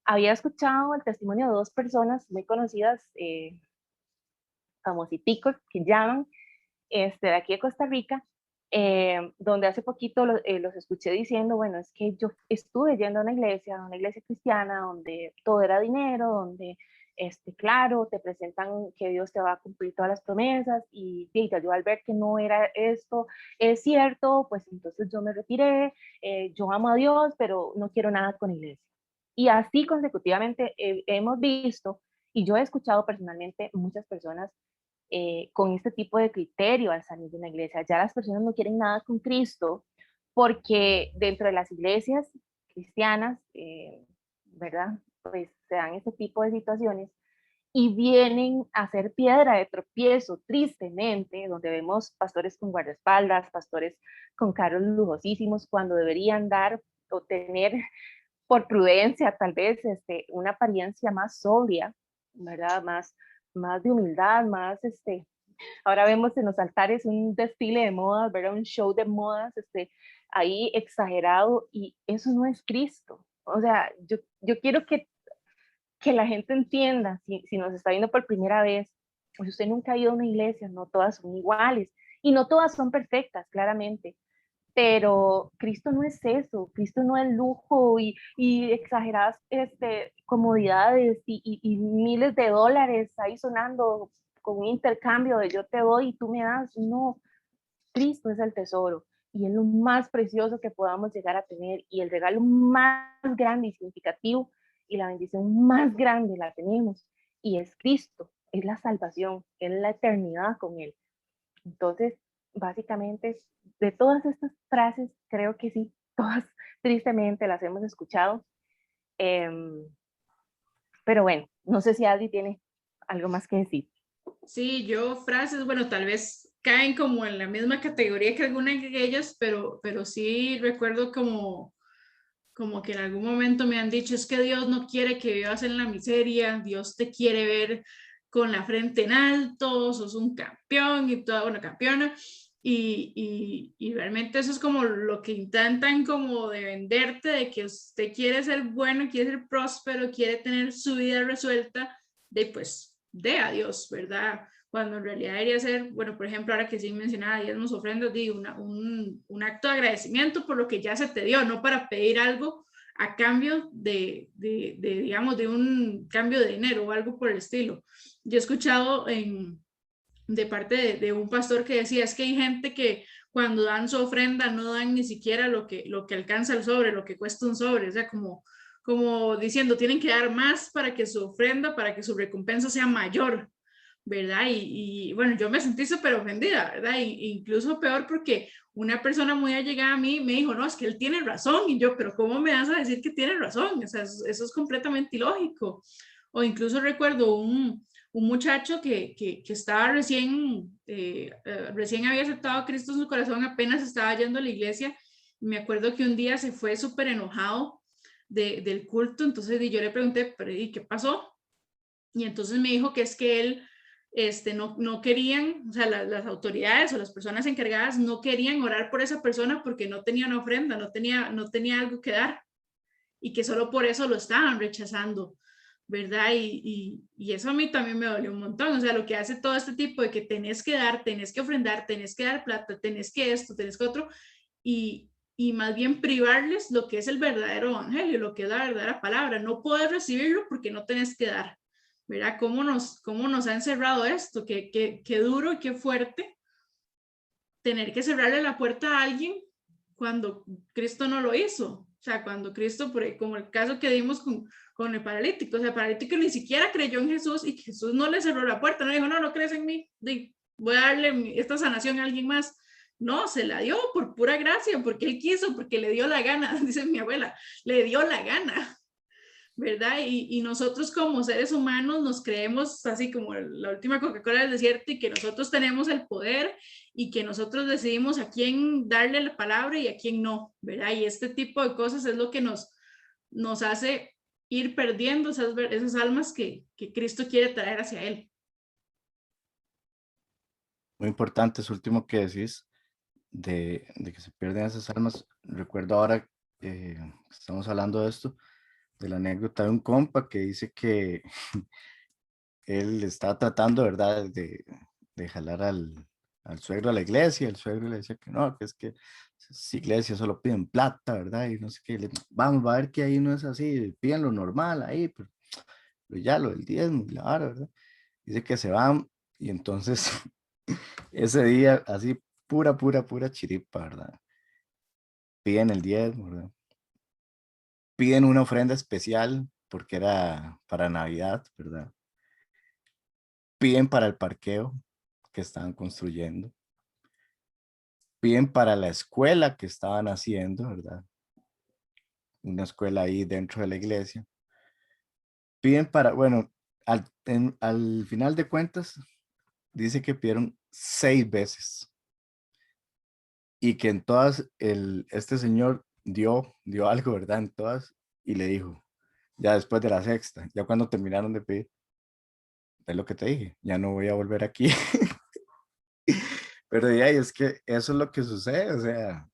Había escuchado el testimonio de dos personas muy conocidas, famositicos, que llaman, de aquí de Costa Rica, donde hace poquito los escuché diciendo, bueno, es que yo estuve yendo a una iglesia cristiana, donde todo era dinero, donde, claro, te presentan que Dios te va a cumplir todas las promesas, y yo al ver que no era esto, es cierto, pues entonces yo me retiré, yo amo a Dios, pero no quiero nada con iglesia. Y así consecutivamente hemos visto, y yo he escuchado personalmente muchas personas con este tipo de criterio al salir de una iglesia. Ya las personas no quieren nada con Cristo porque dentro de las iglesias cristianas, ¿verdad? Pues se dan este tipo de situaciones y vienen a ser piedra de tropiezo, tristemente, donde vemos pastores con guardaespaldas, pastores con carros lujosísimos, cuando deberían dar o tener por prudencia tal vez una apariencia más sobria, ¿verdad? Más de humildad, más ahora vemos en los altares un desfile de modas, ¿verdad? Un show de modas, ahí exagerado, y eso no es Cristo. O sea, yo quiero que la gente entienda, si nos está viendo por primera vez, pues usted nunca ha ido a una iglesia, no todas son iguales, y no todas son perfectas, claramente, pero Cristo no es eso, Cristo no es lujo y exageradas comodidades y miles de dólares ahí sonando con un intercambio de yo te doy y tú me das. No, Cristo es el tesoro y es lo más precioso que podamos llegar a tener, y el regalo más grande y significativo y la bendición más grande la tenemos, y es Cristo, es la salvación, es la eternidad con Él. Entonces, básicamente, de todas estas frases, creo que sí, todas tristemente las hemos escuchado. Pero bueno, no sé si Adri tiene algo más que decir. Sí, yo frases, bueno, tal vez caen como en la misma categoría que algunas de ellas, pero sí recuerdo como como que en algún momento me han dicho, es que Dios no quiere que vivas en la miseria, Dios te quiere ver con la frente en alto, sos un campeón y toda una campeona. Y realmente eso es como lo que intentan como de venderte, de que usted quiere ser bueno, quiere ser próspero, quiere tener su vida resuelta, de pues de a Dios, ¿verdad? Cuando en realidad debería ser, bueno, por ejemplo, ahora que sí mencionaba diezmos, ofrendas, un acto de agradecimiento por lo que ya se te dio, no para pedir algo a cambio digamos, de un cambio de dinero o algo por el estilo. Yo he escuchado de parte de un pastor que decía, es que hay gente que cuando dan su ofrenda no dan ni siquiera lo que alcanza el sobre, lo que cuesta un sobre, o sea, como diciendo, tienen que dar más para que su ofrenda, para que su recompensa sea mayor, ¿verdad? Bueno, yo me sentí súper ofendida, ¿verdad? Incluso peor porque una persona muy allegada a mí me dijo, no, es que él tiene razón, y yo, pero ¿cómo me vas a decir que tiene razón? O sea, eso es completamente ilógico. O incluso recuerdo un muchacho que estaba recién había aceptado a Cristo en su corazón, apenas estaba yendo a la iglesia. Me acuerdo que un día se fue súper enojado del culto, entonces yo le pregunté, pero ¿y qué pasó? Y entonces me dijo que es que él no querían, o sea, las autoridades o las personas encargadas no querían orar por esa persona porque no tenía una ofrenda, no tenía algo que dar, y que solo por eso lo estaban rechazando, ¿verdad? Y eso a mí también me dolió un montón, o sea, lo que hace todo este tipo de que tenés que dar, tenés que ofrendar, tenés que dar plata, tenés que esto, tenés que otro, y más bien privarles lo que es el verdadero evangelio, lo que es la verdadera palabra. No puedes recibirlo porque no tenés que dar, ¿verdad? ¿Cómo nos ha encerrado esto? Qué duro y qué fuerte tener que cerrarle la puerta a alguien cuando Cristo no lo hizo. O sea, cuando Cristo, como el caso que dimos con el paralítico, o sea, el paralítico ni siquiera creyó en Jesús y Jesús no le cerró la puerta, no dijo, no crees en mí, voy a darle esta sanación a alguien más. No, se la dio por pura gracia, porque él quiso, porque le dio la gana, dice mi abuela, le dio la gana, ¿verdad? Y nosotros como seres humanos nos creemos así como la última Coca-Cola del desierto, y que nosotros tenemos el poder y que nosotros decidimos a quién darle la palabra y a quién no, ¿verdad? Y este tipo de cosas es lo que nos hace ir perdiendo esas almas que Cristo quiere traer hacia Él. Muy importante eso último que decís, de que se pierden esas almas. Recuerdo ahora que estamos hablando de esto, de la anécdota de un compa que dice que él estaba tratando, ¿verdad?, de jalar al suegro a la iglesia. El suegro le decía que no, que es que esas iglesias solo piden plata, ¿verdad? Y no sé qué, vamos a ver que ahí no es así, piden lo normal ahí, pero ya lo del diezmo y la vara, ¿verdad? Dice que se van, y entonces ese día, así, pura chiripa, ¿verdad? Piden el diezmo, ¿verdad? Piden una ofrenda especial porque era para Navidad, ¿verdad? Piden para el parqueo que estaban construyendo. Piden para la escuela que estaban haciendo, ¿verdad? Una escuela ahí dentro de la iglesia. Piden para, bueno, al final de cuentas, dice que pidieron 6 veces. Y que en todas, este señor dio algo, ¿verdad? En todas, y le dijo, ya después de la sexta, ya cuando terminaron de pedir, es lo que te dije, ya no voy a volver aquí. Pero ya, es que eso es lo que sucede, o sea,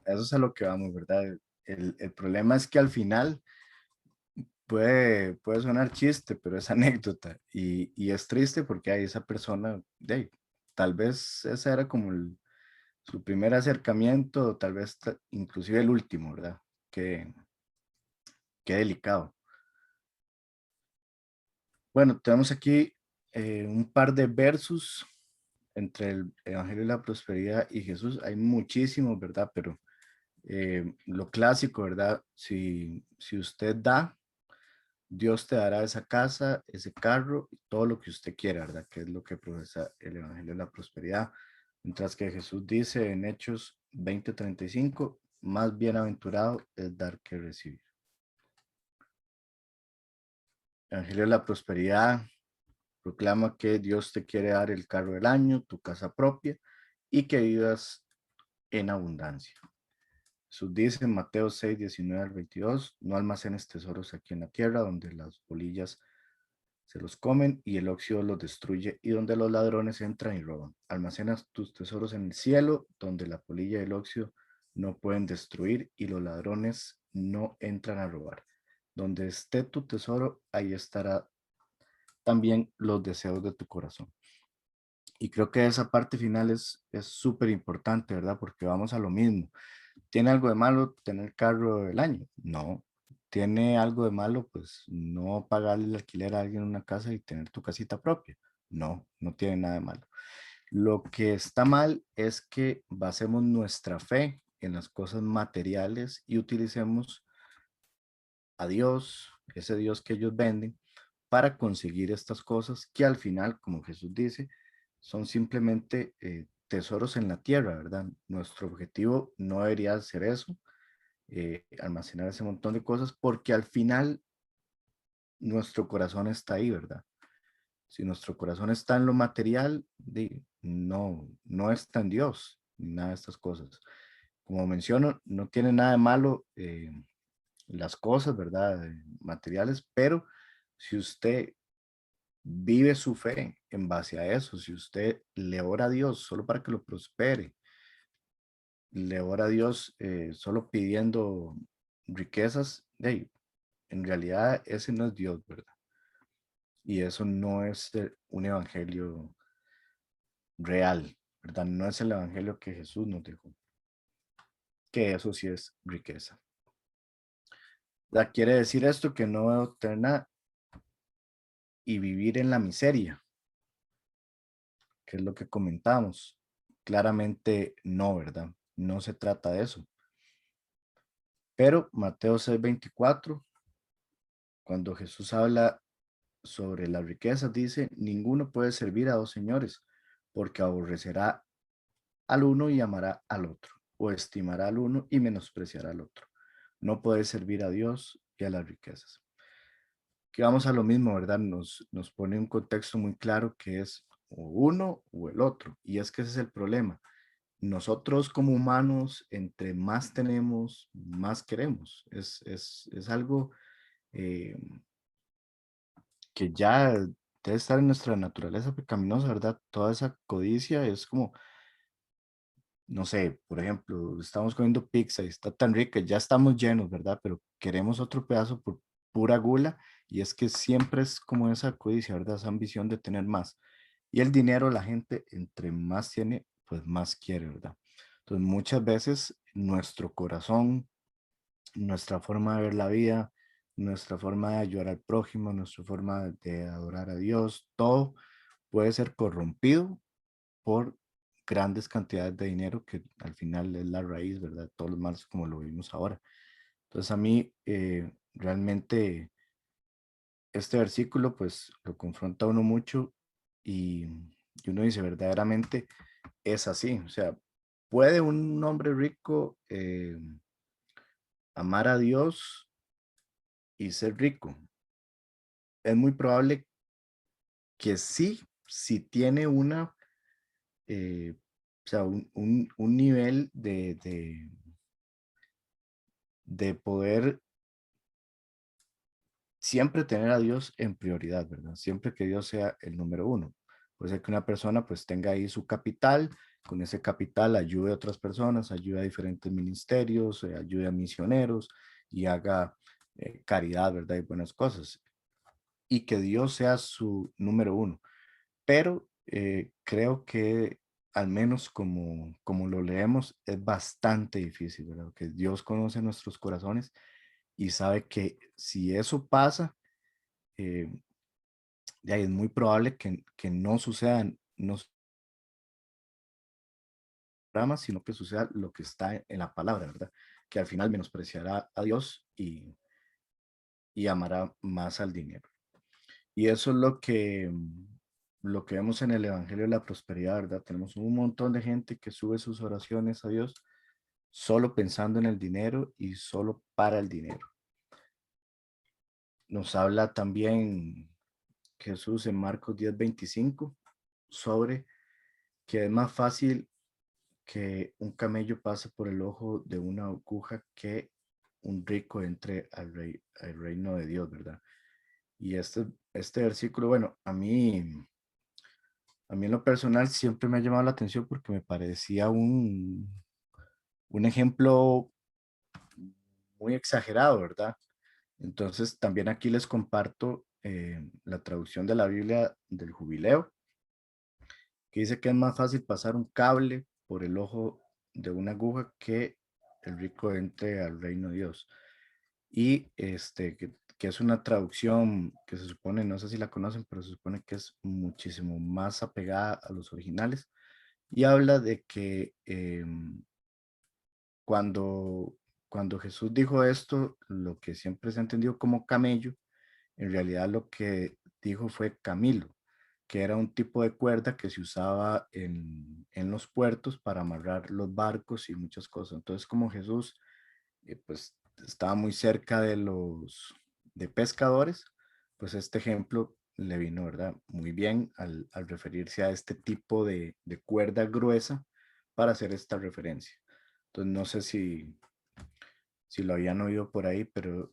eso es a lo que vamos, ¿verdad? El problema es que al final puede sonar chiste, pero es anécdota, y es triste porque hay esa persona, tal vez ese era como su primer acercamiento, tal vez inclusive el último, ¿verdad? Qué delicado. Bueno, tenemos aquí un par de versos entre el Evangelio de la Prosperidad y Jesús. Hay muchísimos, ¿verdad? Pero lo clásico, ¿verdad? Si usted da, Dios te dará esa casa, ese carro y todo lo que usted quiera, ¿verdad? Que es lo que profesa el Evangelio de la Prosperidad. Mientras que Jesús dice en Hechos 20:35, más bienaventurado es dar que recibir. El Evangelio de la Prosperidad proclama que Dios te quiere dar el carro del año, tu casa propia, y que vivas en abundancia. Jesús dice en Mateo 6, 19 al 22, no almacenes tesoros aquí en la tierra, donde las polillas se los comen y el óxido los destruye, y donde los ladrones entran y roban. Almacenas tus tesoros en el cielo, donde la polilla y el óxido no pueden destruir y los ladrones no entran a robar. Donde esté tu tesoro, ahí estará también los deseos de tu corazón. Y creo que esa parte final es súper importante, ¿verdad? Porque vamos a lo mismo. ¿Tiene algo de malo tener carro del año? No. ¿Tiene algo de malo, pues, no pagarle el alquiler a alguien en una casa y tener tu casita propia? No, no tiene nada de malo. Lo que está mal es que basemos nuestra fe en las cosas materiales y utilicemos a Dios, ese Dios que ellos venden, para conseguir estas cosas que al final, como Jesús dice, son simplemente tesoros en la tierra, ¿verdad? Nuestro objetivo no debería ser eso, almacenar ese montón de cosas, porque al final nuestro corazón está ahí, ¿verdad? Si nuestro corazón está en lo material, no está en Dios, ni nada de estas cosas. Como menciono, no tiene nada de malo las cosas, ¿verdad? Materiales, pero si usted vive su fe en base a eso, si usted le ora a Dios solo para que lo prospere, le ora a Dios solo pidiendo riquezas, en realidad ese no es Dios, ¿verdad? Y eso no es un evangelio real, ¿verdad? No es el evangelio que Jesús nos dejó, que eso sí es riqueza. Quiere decir esto que no debo tener nada y vivir en la miseria, que es lo que comentamos. Claramente no, ¿verdad? No se trata de eso. Pero Mateo 6:24, cuando Jesús habla sobre las riquezas, dice, ninguno puede servir a dos señores, porque aborrecerá al uno y amará al otro, o estimará al uno y menospreciará al otro. No puede servir a Dios y a las riquezas. Que vamos a lo mismo, ¿verdad? Nos pone un contexto muy claro que es o uno o el otro. Y es que ese es el problema. Nosotros como humanos, entre más tenemos, más queremos. Es algo eh, que ya debe estar en nuestra naturaleza pecaminosa, ¿verdad? Toda esa codicia es como, no sé, por ejemplo, estamos comiendo pizza y está tan rica, ya estamos llenos, ¿verdad? Pero queremos otro pedazo por pura gula y es que siempre es como esa codicia, ¿verdad? Esa ambición de tener más. Y el dinero, la gente, entre más tiene, pues más quiere, ¿verdad? Entonces, muchas veces nuestro corazón, nuestra forma de ver la vida, nuestra forma de ayudar al prójimo, nuestra forma de adorar a Dios, todo puede ser corrompido por grandes cantidades de dinero que al final es la raíz, ¿verdad? Todos los males como lo vimos ahora. Entonces a mí realmente este versículo pues lo confronta a uno mucho y, y uno dice verdaderamente es así. O sea, ¿puede un hombre rico amar a Dios y ser rico? Es muy probable que sí, si tiene una, o sea, un nivel de poder siempre tener a Dios en prioridad, ¿verdad? Siempre que Dios sea el número uno. Puede ser que una persona pues tenga ahí su capital, con ese capital ayude a otras personas, ayude a diferentes ministerios, ayude a misioneros y haga caridad, ¿verdad? Y buenas cosas. Y que Dios sea su número uno. Pero creo que al menos como lo leemos es bastante difícil, ¿verdad? Que Dios conoce nuestros corazones y sabe que si eso pasa, eh, ya es muy probable que no suceda, no ramas, sino que suceda lo que está en la palabra, ¿verdad? Que al final menospreciará a Dios y amará más al dinero. Y eso es lo que vemos en el Evangelio de la Prosperidad, ¿verdad? Tenemos un montón de gente que sube sus oraciones a Dios solo pensando en el dinero y solo para el dinero. Nos habla también Jesús en Marcos 10:25 sobre que es más fácil que un camello pase por el ojo de una aguja que un rico entre al reino de Dios, ¿verdad? Y este versículo, bueno, a mí en lo personal siempre me ha llamado la atención porque me parecía un ejemplo muy exagerado, ¿verdad? Entonces, también aquí les comparto la traducción de la Biblia del Jubileo, que dice que es más fácil pasar un cable por el ojo de una aguja que el rico entre al reino de Dios. Y que es una traducción que se supone, no sé si la conocen, pero se supone que es muchísimo más apegada a los originales y habla de que cuando, cuando Jesús dijo esto, lo que siempre se ha entendido como camello, en realidad lo que dijo fue camilo, que era un tipo de cuerda que se usaba en los puertos para amarrar los barcos y muchas cosas. Entonces, como Jesús pues estaba muy cerca de pescadores, pues este ejemplo le vino, ¿verdad? Muy bien al referirse a este tipo de cuerda gruesa para hacer esta referencia. Entonces, no sé si lo habían oído por ahí, pero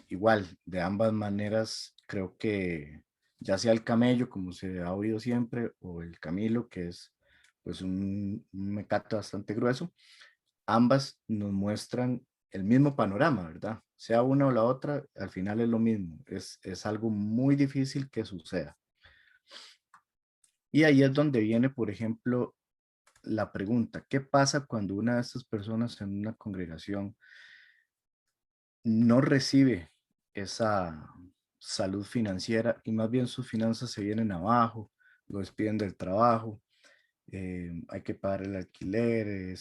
igual, de ambas maneras, creo que ya sea el camello, como se ha oído siempre, o el camilo, que es pues un mecate bastante grueso, ambas nos muestran el mismo panorama, ¿verdad? Sea una o la otra, al final es lo mismo, es algo muy difícil que suceda. Y ahí es donde viene, por ejemplo, la pregunta, ¿qué pasa cuando una de estas personas en una congregación no recibe esa salud financiera y más bien sus finanzas se vienen abajo, lo despiden del trabajo, hay que pagar el alquiler,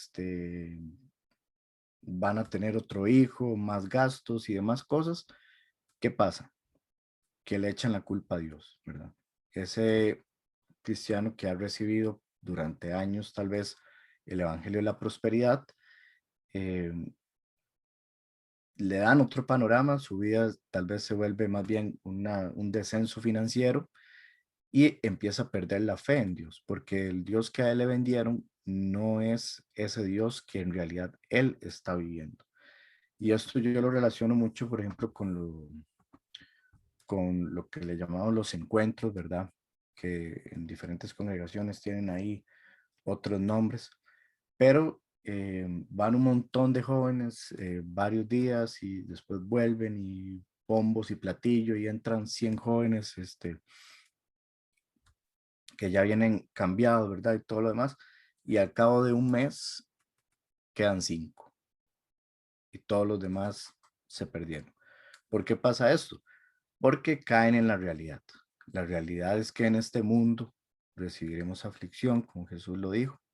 van a tener otro hijo, más gastos y demás cosas? ¿Qué pasa? Que le echan la culpa a Dios, ¿verdad? Ese cristiano que ha recibido durante años tal vez el Evangelio de la Prosperidad, eh, le dan otro panorama, su vida tal vez se vuelve más bien un descenso financiero y empieza a perder la fe en Dios, porque el Dios que a él le vendieron no es ese Dios que en realidad él está viviendo. Y esto yo lo relaciono mucho, por ejemplo, con lo que le llamamos los encuentros, ¿verdad? Que en diferentes congregaciones tienen ahí otros nombres, pero van un montón de jóvenes varios días y después vuelven y bombos y platillo y entran 100 jóvenes que ya vienen cambiados, ¿verdad? Y todo lo demás. Y al cabo de un mes quedan 5 y todos los demás se perdieron. ¿Por qué pasa esto? Porque caen en la realidad. La realidad es que en este mundo recibiremos aflicción, como Jesús lo dijo,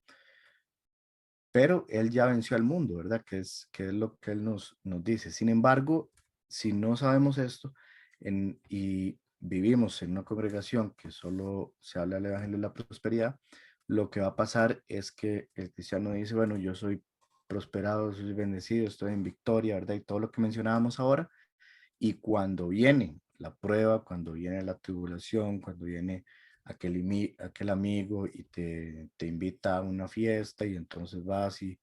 pero Él ya venció al mundo, ¿verdad? Que es lo que Él nos dice. Sin embargo, si no sabemos esto y vivimos en una congregación que solo se habla del Evangelio de la Prosperidad, lo que va a pasar es que el cristiano dice, bueno, yo soy prosperado, soy bendecido, estoy en victoria, ¿verdad? Y todo lo que mencionábamos ahora, y cuando viene la prueba, cuando viene la tribulación, cuando viene aquel amigo y te invita a una fiesta y entonces vas y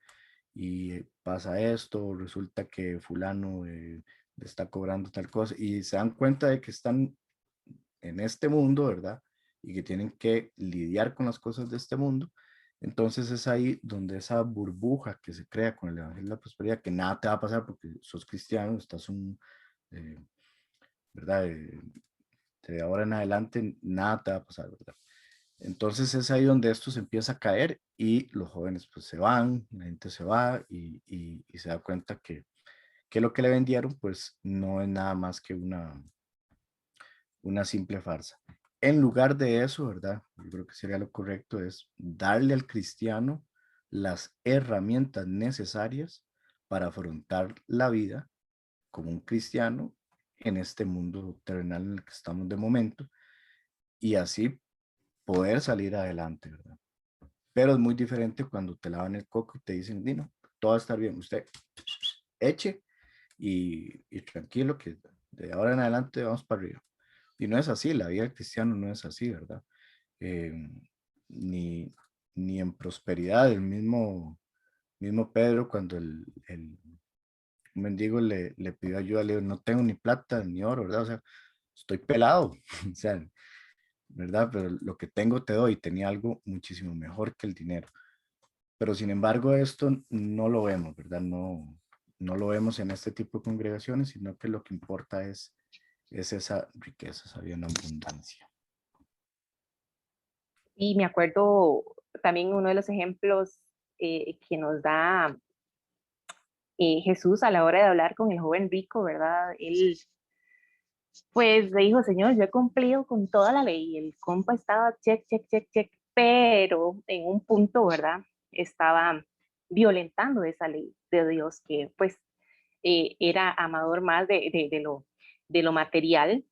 pasa esto, resulta que fulano le está cobrando tal cosa y se dan cuenta de que están en este mundo, ¿verdad? Y que tienen que lidiar con las cosas de este mundo. Entonces es ahí donde esa burbuja que se crea con el Evangelio de la Prosperidad, que nada te va a pasar porque sos cristiano, estás eh, ¿verdad? De ahora en adelante nada te va a pasar, ¿verdad? Entonces es ahí donde esto se empieza a caer y los jóvenes pues se van, la gente se va y se da cuenta que lo que le vendieron pues no es nada más que una simple farsa. En lugar de eso, ¿verdad? Yo creo que sería lo correcto es darle al cristiano las herramientas necesarias para afrontar la vida como un cristiano en este mundo terrenal en el que estamos de momento y así poder salir adelante, ¿verdad? Pero es muy diferente cuando te lavan el coco y te dicen, Dino, todo va a estar bien, usted eche y tranquilo que de ahora en adelante vamos para arriba. Y no es así, la vida del cristiano no es así, ¿verdad? Eh, ni, ni en prosperidad. El mismo Pedro, cuando el mendigo le pidió ayuda, le dijo, no tengo ni plata ni oro, ¿verdad? O sea, estoy pelado, o sea, ¿verdad? Pero lo que tengo te doy. Tenía algo muchísimo mejor que el dinero. Pero sin embargo, esto no lo vemos, ¿verdad? No lo vemos en este tipo de congregaciones, sino que lo que importa es esa riqueza, esa bien abundancia. Y me acuerdo también uno de los ejemplos que nos da Jesús a la hora de hablar con el joven rico, ¿verdad? Él pues le dijo, Señor, yo he cumplido con toda la ley. El compa estaba check, check, check, check, pero en un punto, ¿verdad? Estaba violentando esa ley de Dios, que pues era amador más de lo material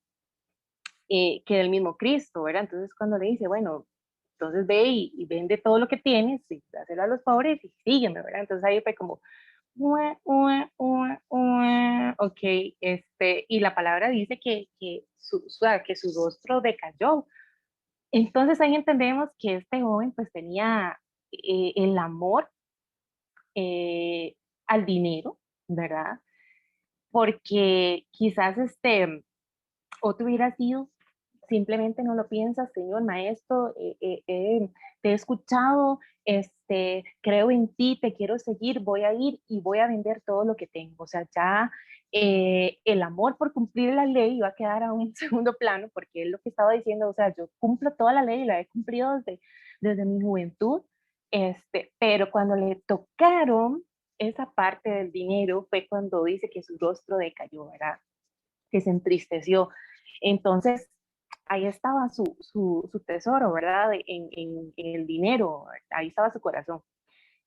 que del mismo Cristo, ¿verdad? Entonces cuando le dice, bueno, entonces ve y vende todo lo que tienes y dáselo a los pobres y sígueme, ¿verdad? Entonces ahí fue como, ok, y la palabra dice que su rostro decayó. Entonces ahí entendemos que este joven pues tenía el amor eh, al dinero, ¿verdad? Porque quizás otro hubiera sido, simplemente no lo piensas, Señor Maestro, te he escuchado, creo en ti, te quiero seguir, voy a ir y voy a vender todo lo que tengo. O sea, ya el amor por cumplir la ley iba a quedar a un segundo plano, porque él lo que estaba diciendo, o sea, yo cumplo toda la ley, la he cumplido desde mi juventud, pero cuando le tocaron esa parte del dinero fue cuando dice que su rostro decayó, ¿verdad? Que se entristeció. Entonces, ahí estaba su tesoro, ¿verdad? En el dinero, ahí estaba su corazón,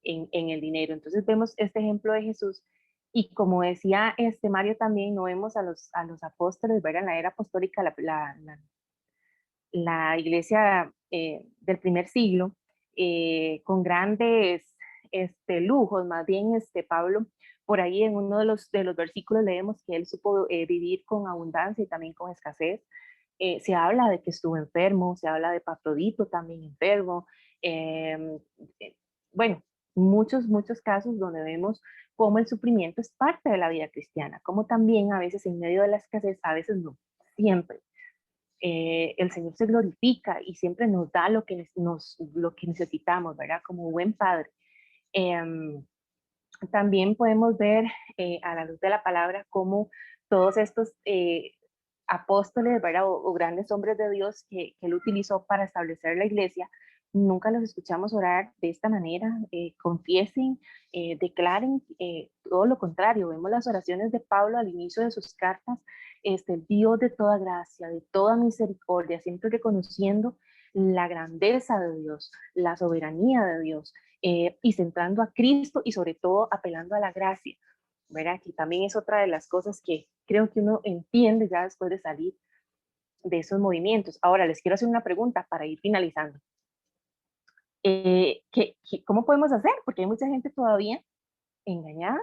en el dinero. Entonces vemos este ejemplo de Jesús y como decía Mario también, no vemos a los apóstoles, ¿verdad? En la era apostólica, la iglesia del primer siglo, con grandes lujos, más bien Pablo, por ahí en uno de los versículos leemos que él supo vivir con abundancia y también con escasez. Se habla de que estuvo enfermo, se habla de Pafrodito también enfermo. Eh, bueno, muchos casos donde vemos cómo el sufrimiento es parte de la vida cristiana, como también a veces en medio de la escasez, a veces no, siempre el Señor se glorifica y siempre nos da lo que necesitamos, ¿verdad? Como buen padre. Eh, También podemos ver a la luz de la palabra cómo todos estos apóstoles, ¿verdad? O grandes hombres de Dios que él utilizó para establecer la iglesia, nunca los escuchamos orar de esta manera, confiesen, declaren todo lo contrario. Vemos las oraciones de Pablo al inicio de sus cartas, el Dios de toda gracia, de toda misericordia, siempre reconociendo la grandeza de Dios, la soberanía de Dios, y centrando a Cristo y sobre todo apelando a la gracia, ¿verdad? Que también es otra de las cosas que creo que uno entiende ya después de salir de esos movimientos. Ahora les quiero hacer una pregunta para ir finalizando. ¿Cómo podemos hacer? Porque hay mucha gente todavía engañada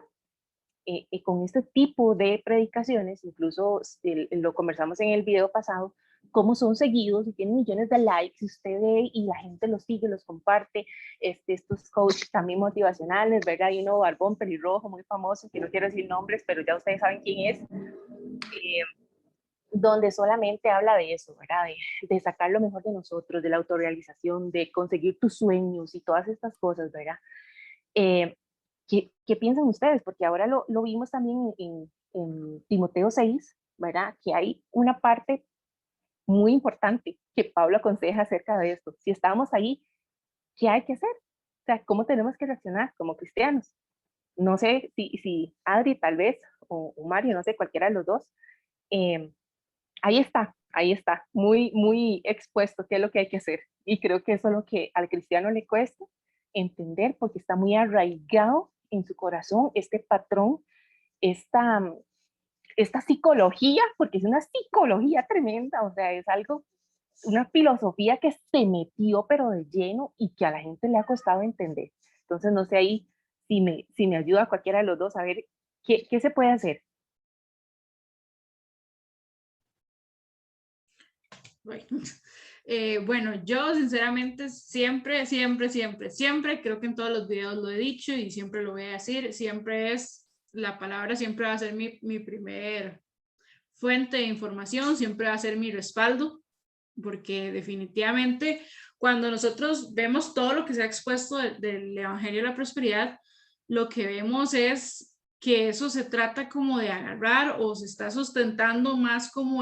con este tipo de predicaciones, incluso lo conversamos en el video pasado, cómo son seguidos y tienen millones de likes, y usted ve y la gente los sigue, los comparte, estos coaches también motivacionales, ¿verdad? Hay uno barbón, pelirrojo, muy famoso, que no quiero decir nombres, pero ya ustedes saben quién es, donde solamente habla de eso, ¿verdad? De sacar lo mejor de nosotros, de la autorrealización, de conseguir tus sueños y todas estas cosas, ¿verdad? ¿Qué piensan ustedes? Porque ahora lo vimos también en Timoteo 6, ¿verdad? Que hay una parte muy importante que Pablo aconseja acerca de esto. Si estamos ahí, ¿qué hay que hacer? O sea, ¿cómo tenemos que reaccionar como cristianos? No sé si Adri tal vez, o Mario, no sé, cualquiera de los dos. Eh, ahí está, muy expuesto qué es lo que hay que hacer. Y creo que eso es lo que al cristiano le cuesta entender porque está muy arraigado en su corazón este patrón, esta, esta psicología, porque es una psicología tremenda, o sea, es algo, una filosofía que se metió pero de lleno y que a la gente le ha costado entender. Entonces, no sé ahí si me ayuda cualquiera de los dos a ver qué se puede hacer. Bueno, Bueno, yo sinceramente siempre, creo que en todos los videos lo he dicho y siempre lo voy a decir, siempre es, la palabra siempre va a ser mi primer fuente de información, siempre va a ser mi respaldo, porque definitivamente cuando nosotros vemos todo lo que se ha expuesto del Evangelio de la Prosperidad, lo que vemos es que eso se trata como de agarrar o se está sustentando más como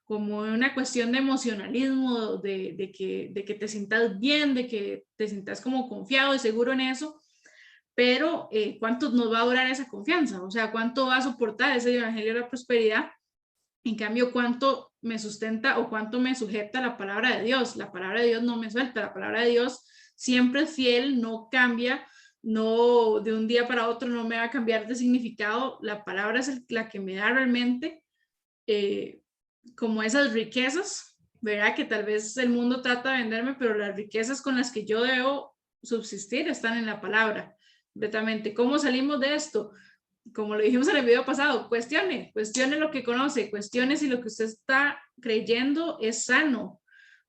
una cuestión de emocionalismo, de que te sientas bien, de que te sientas como confiado y seguro en eso, pero ¿cuánto nos va a durar esa confianza? O sea, ¿cuánto va a soportar ese Evangelio de la Prosperidad? En cambio, ¿cuánto me sustenta o cuánto me sujeta la palabra de Dios? La palabra de Dios no me suelta, la palabra de Dios siempre es fiel, no cambia, no de un día para otro no me va a cambiar de significado. La palabra es la que me da realmente eh, como esas riquezas, ¿verdad? Que tal vez el mundo trata de venderme, pero las riquezas con las que yo debo subsistir están en la palabra. Completamente. ¿Cómo salimos de esto? Como lo dijimos en el video pasado, cuestione lo que conoce, cuestione si lo que usted está creyendo es sano,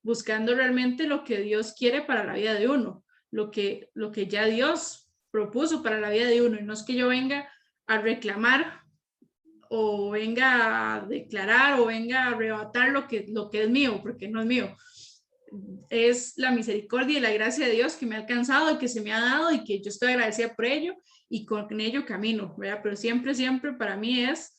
buscando realmente lo que Dios quiere para la vida de uno, lo que ya Dios propuso para la vida de uno, y no es que yo venga a reclamar o venga a declarar o venga a arrebatar lo que es mío, porque no es mío. Es la misericordia y la gracia de Dios que me ha alcanzado, que se me ha dado y que yo estoy agradecida por ello y con ello camino, ¿verdad? Pero siempre, siempre para mí es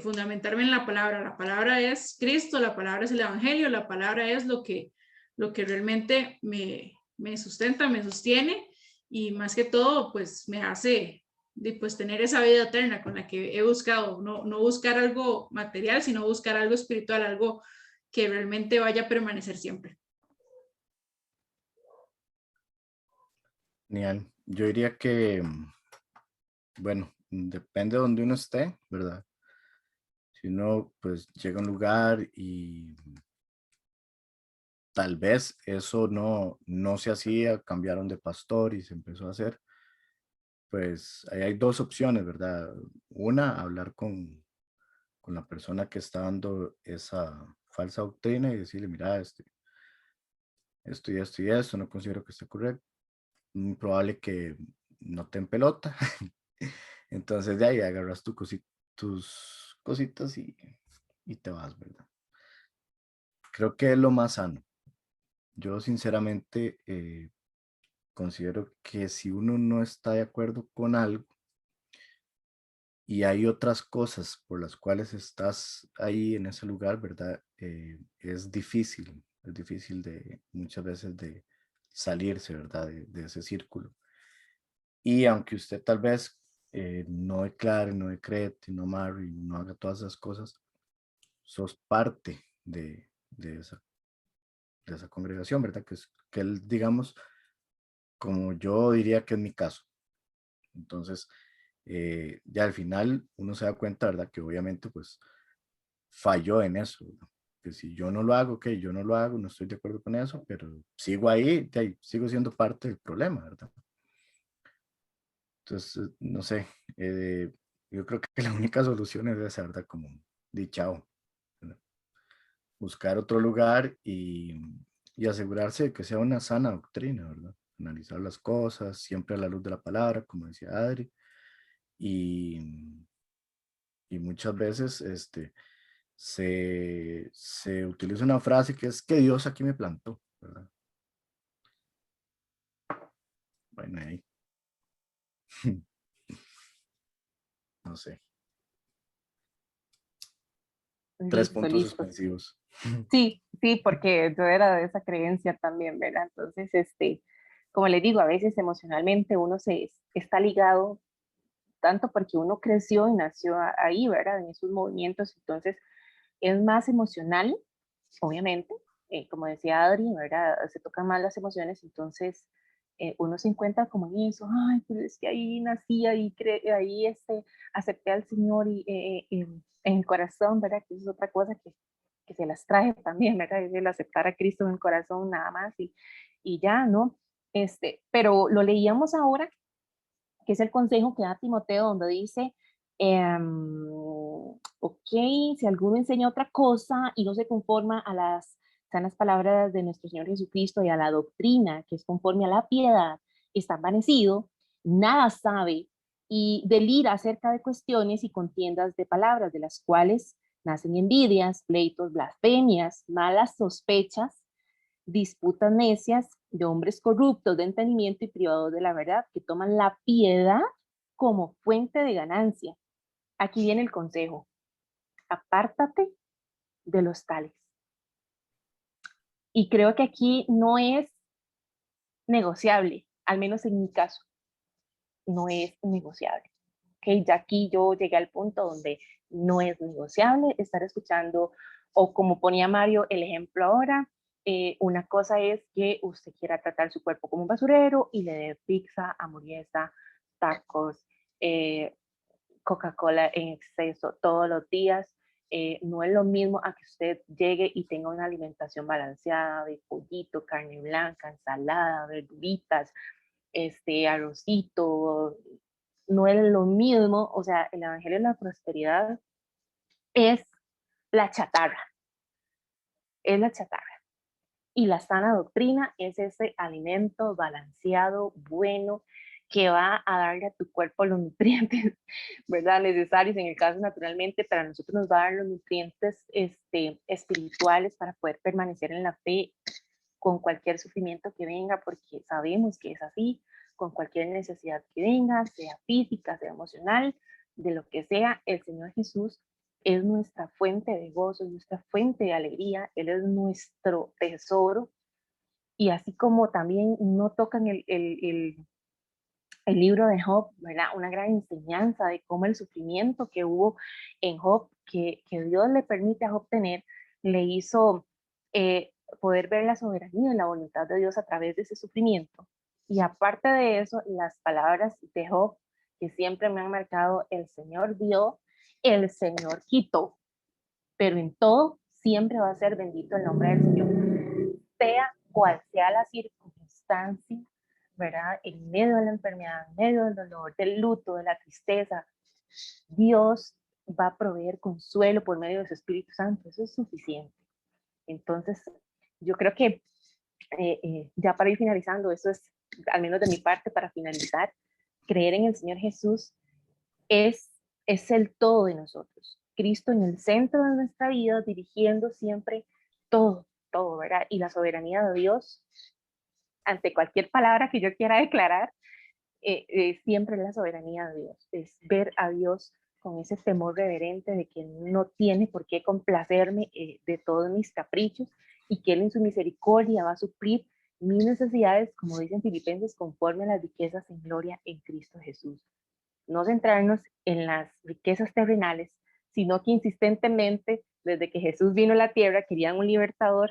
fundamentarme en la palabra. La palabra es Cristo, la palabra es el Evangelio, la palabra es lo que realmente me sustenta, me sostiene y más que todo, pues me hace de pues tener esa vida eterna con la que he buscado, no buscar algo material, sino buscar algo espiritual, algo que realmente vaya a permanecer siempre. Genial. Yo diría que, bueno, depende de donde uno esté, ¿verdad? Si uno pues llega a un lugar y tal vez eso no se hacía, cambiaron de pastor y se empezó a hacer, pues ahí hay dos opciones, ¿verdad? Una, hablar con la persona que está dando esa falsa doctrina y decirle, mira, esto y esto y esto, no considero que esté correcto. Muy probable que no te en pelota. Entonces de ahí agarras tus cositas y te vas, ¿verdad? Creo que es lo más sano. Yo sinceramente considero que si uno no está de acuerdo con algo y hay otras cosas por las cuales estás ahí en ese lugar, ¿verdad? Es difícil de muchas veces de salirse, ¿verdad? De ese círculo. Y aunque usted tal vez no declare, no decrete, no amarre, no haga todas esas cosas, sos parte de esa congregación, ¿verdad? Que él, digamos, como yo diría que es mi caso. Entonces, ya al final uno se da cuenta, ¿verdad? Que obviamente pues falló en eso, ¿verdad? Que si yo no lo hago, ok, yo no lo hago, no estoy de acuerdo con eso, pero sigo ahí, sigo siendo parte del problema, ¿verdad? Entonces, no sé, yo creo que la única solución es esa, ¿verdad? Como dichao, ¿verdad? Buscar otro lugar y asegurarse de que sea una sana doctrina, ¿verdad? Analizar las cosas, siempre a la luz de la palabra, como decía Adri, y, y muchas veces se utiliza una frase que es que Dios aquí me plantó, ¿verdad? Bueno, ahí, no sé, 3 Listo, puntos listo. suspensivos. Sí, sí, porque yo era de esa creencia también, ¿verdad? Entonces, como les digo, a veces emocionalmente uno está ligado tanto porque uno creció y nació ahí, ¿verdad? En esos movimientos, entonces es más emocional, obviamente, como decía Adri, ¿verdad? Se tocan más las emociones, entonces uno se encuentra como en eso, ay, pero es que ahí nací, ahí acepté al Señor y, en el corazón, ¿verdad? Que eso es otra cosa que se las traje también, ¿verdad? Es el aceptar a Cristo en el corazón nada más y ya, ¿no? Pero lo leíamos ahora, que es el consejo que da Timoteo, donde dice, ok, si alguno enseña otra cosa y no se conforma a las sanas palabras de nuestro Señor Jesucristo y a la doctrina que es conforme a la piedad, está envanecido, nada sabe y delira acerca de cuestiones y contiendas de palabras, de las cuales nacen envidias, pleitos, blasfemias, malas sospechas, disputas necias de hombres corruptos de entendimiento y privados de la verdad, que toman la piedad como fuente de ganancia. Aquí viene el consejo: apártate de los tales. Y creo que aquí no es negociable, al menos en mi caso, no es negociable. Okay, ya aquí yo llegué al punto donde no es negociable estar escuchando, o como ponía Mario el ejemplo ahora, una cosa es que usted quiera tratar su cuerpo como un basurero y le dé pizza, hamburguesa, tacos, Coca-Cola en exceso todos los días. No es lo mismo a que usted llegue y tenga una alimentación balanceada de pollito, carne blanca, ensalada, verduritas, arrocito. No es lo mismo, o sea, el evangelio de la prosperidad es la chatarra, es la chatarra. Y la sana doctrina es ese alimento balanceado, bueno, que va a darle a tu cuerpo los nutrientes, ¿verdad? Necesarios, en el caso naturalmente, para nosotros nos va a dar los nutrientes espirituales para poder permanecer en la fe con cualquier sufrimiento que venga, porque sabemos que es así, con cualquier necesidad que venga, sea física, sea emocional, de lo que sea, el Señor Jesús es nuestra fuente de gozo, es nuestra fuente de alegría, Él es nuestro tesoro. Y así como también no tocan el libro de Job, ¿verdad? Una gran enseñanza de cómo el sufrimiento que hubo en Job, que Dios le permite a Job tener, le hizo poder ver la soberanía y la voluntad de Dios a través de ese sufrimiento. Y aparte de eso, las palabras de Job, que siempre me han marcado: el Señor dio, el Señor quitó, pero en todo siempre va a ser bendito el nombre del Señor, sea cual sea la circunstancia, ¿verdad? En medio de la enfermedad, en medio del dolor, del luto, de la tristeza, Dios va a proveer consuelo por medio de su Espíritu Santo. Eso es suficiente. Entonces, yo creo que ya para ir finalizando, eso es, al menos de mi parte, para finalizar, creer en el Señor Jesús es el todo de nosotros. Cristo en el centro de nuestra vida, dirigiendo siempre todo, todo, ¿verdad? Y la soberanía de Dios, ante cualquier palabra que yo quiera declarar, siempre la soberanía de Dios. Es ver a Dios con ese temor reverente de que no tiene por qué complacerme de todos mis caprichos, y que Él en su misericordia va a suplir mis necesidades, como dicen Filipenses, conforme a las riquezas en gloria en Cristo Jesús. No centrarnos en las riquezas terrenales, sino que insistentemente, desde que Jesús vino a la tierra, querían un libertador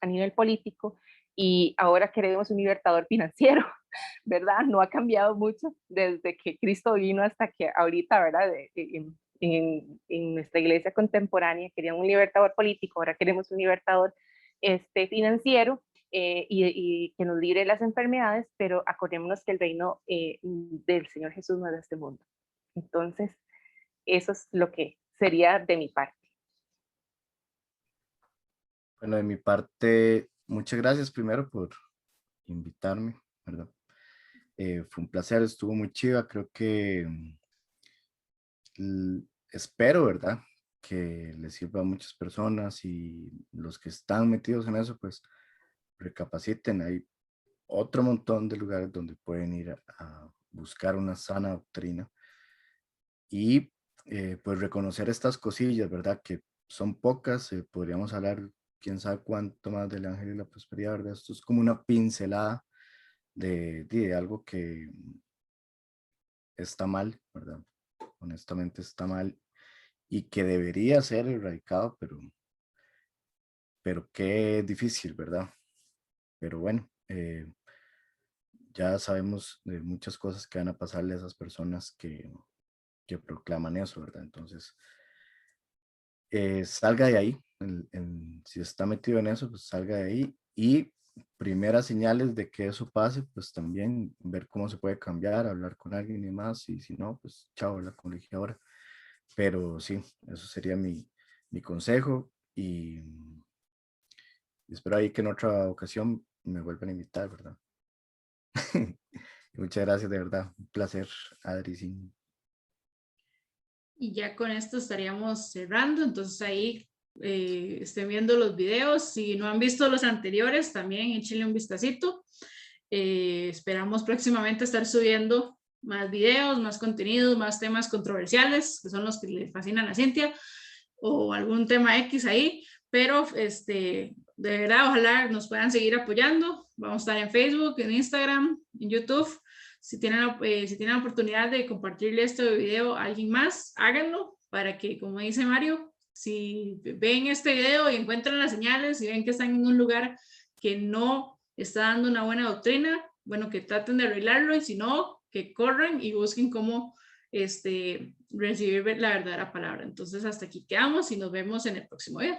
a nivel político, y ahora queremos un libertador financiero, ¿verdad? No ha cambiado mucho desde que Cristo vino hasta que ahorita, ¿verdad? En nuestra iglesia contemporánea querían un libertador político, ahora queremos un libertador financiero, y que nos libre de las enfermedades, pero acordémonos que el reino del Señor Jesús no es de este mundo. Entonces, eso es lo que sería de mi parte. Bueno, de mi parte, muchas gracias primero por invitarme, ¿verdad? Fue un placer, estuvo muy chiva, creo que espero, ¿verdad? Que les sirva a muchas personas, y los que están metidos en eso, pues recapaciten. Hay otro montón de lugares donde pueden ir a buscar una sana doctrina y pues reconocer estas cosillas, ¿verdad? Que son pocas, podríamos hablar quién sabe cuánto más del ángel y la prosperidad, ¿verdad? Esto es como una pincelada de algo que está mal, ¿verdad? Honestamente está mal y que debería ser erradicado, pero qué difícil, ¿verdad? Pero bueno, ya sabemos de muchas cosas que van a pasarle a esas personas que proclaman eso, ¿verdad? Entonces, salga de ahí, si está metido en eso, pues salga de ahí, y primeras señales de que eso pase, pues también ver cómo se puede cambiar, hablar con alguien y más, y si no, pues chao, la como le dije ahora. Pero sí, eso sería mi consejo, Espero ahí que en otra ocasión me vuelvan a invitar, ¿verdad? Muchas gracias, de verdad. Un placer, Adri. Sí. Y ya con esto estaríamos cerrando, entonces ahí estén viendo los videos. Si no han visto los anteriores, también échenle un vistacito. Esperamos próximamente estar subiendo más videos, más contenidos, más temas controversiales, que son los que le fascinan a Cintia, o algún tema X ahí, pero de verdad, ojalá nos puedan seguir apoyando. Vamos a estar en Facebook, en Instagram, en YouTube. Si tienen la oportunidad de compartirle este video a alguien más, háganlo para que, como dice Mario, si ven este video y encuentran las señales y ven que están en un lugar que no está dando una buena doctrina, bueno, que traten de arreglarlo, y si no, que corran y busquen cómo recibir la verdadera palabra. Entonces, hasta aquí quedamos y nos vemos en el próximo video.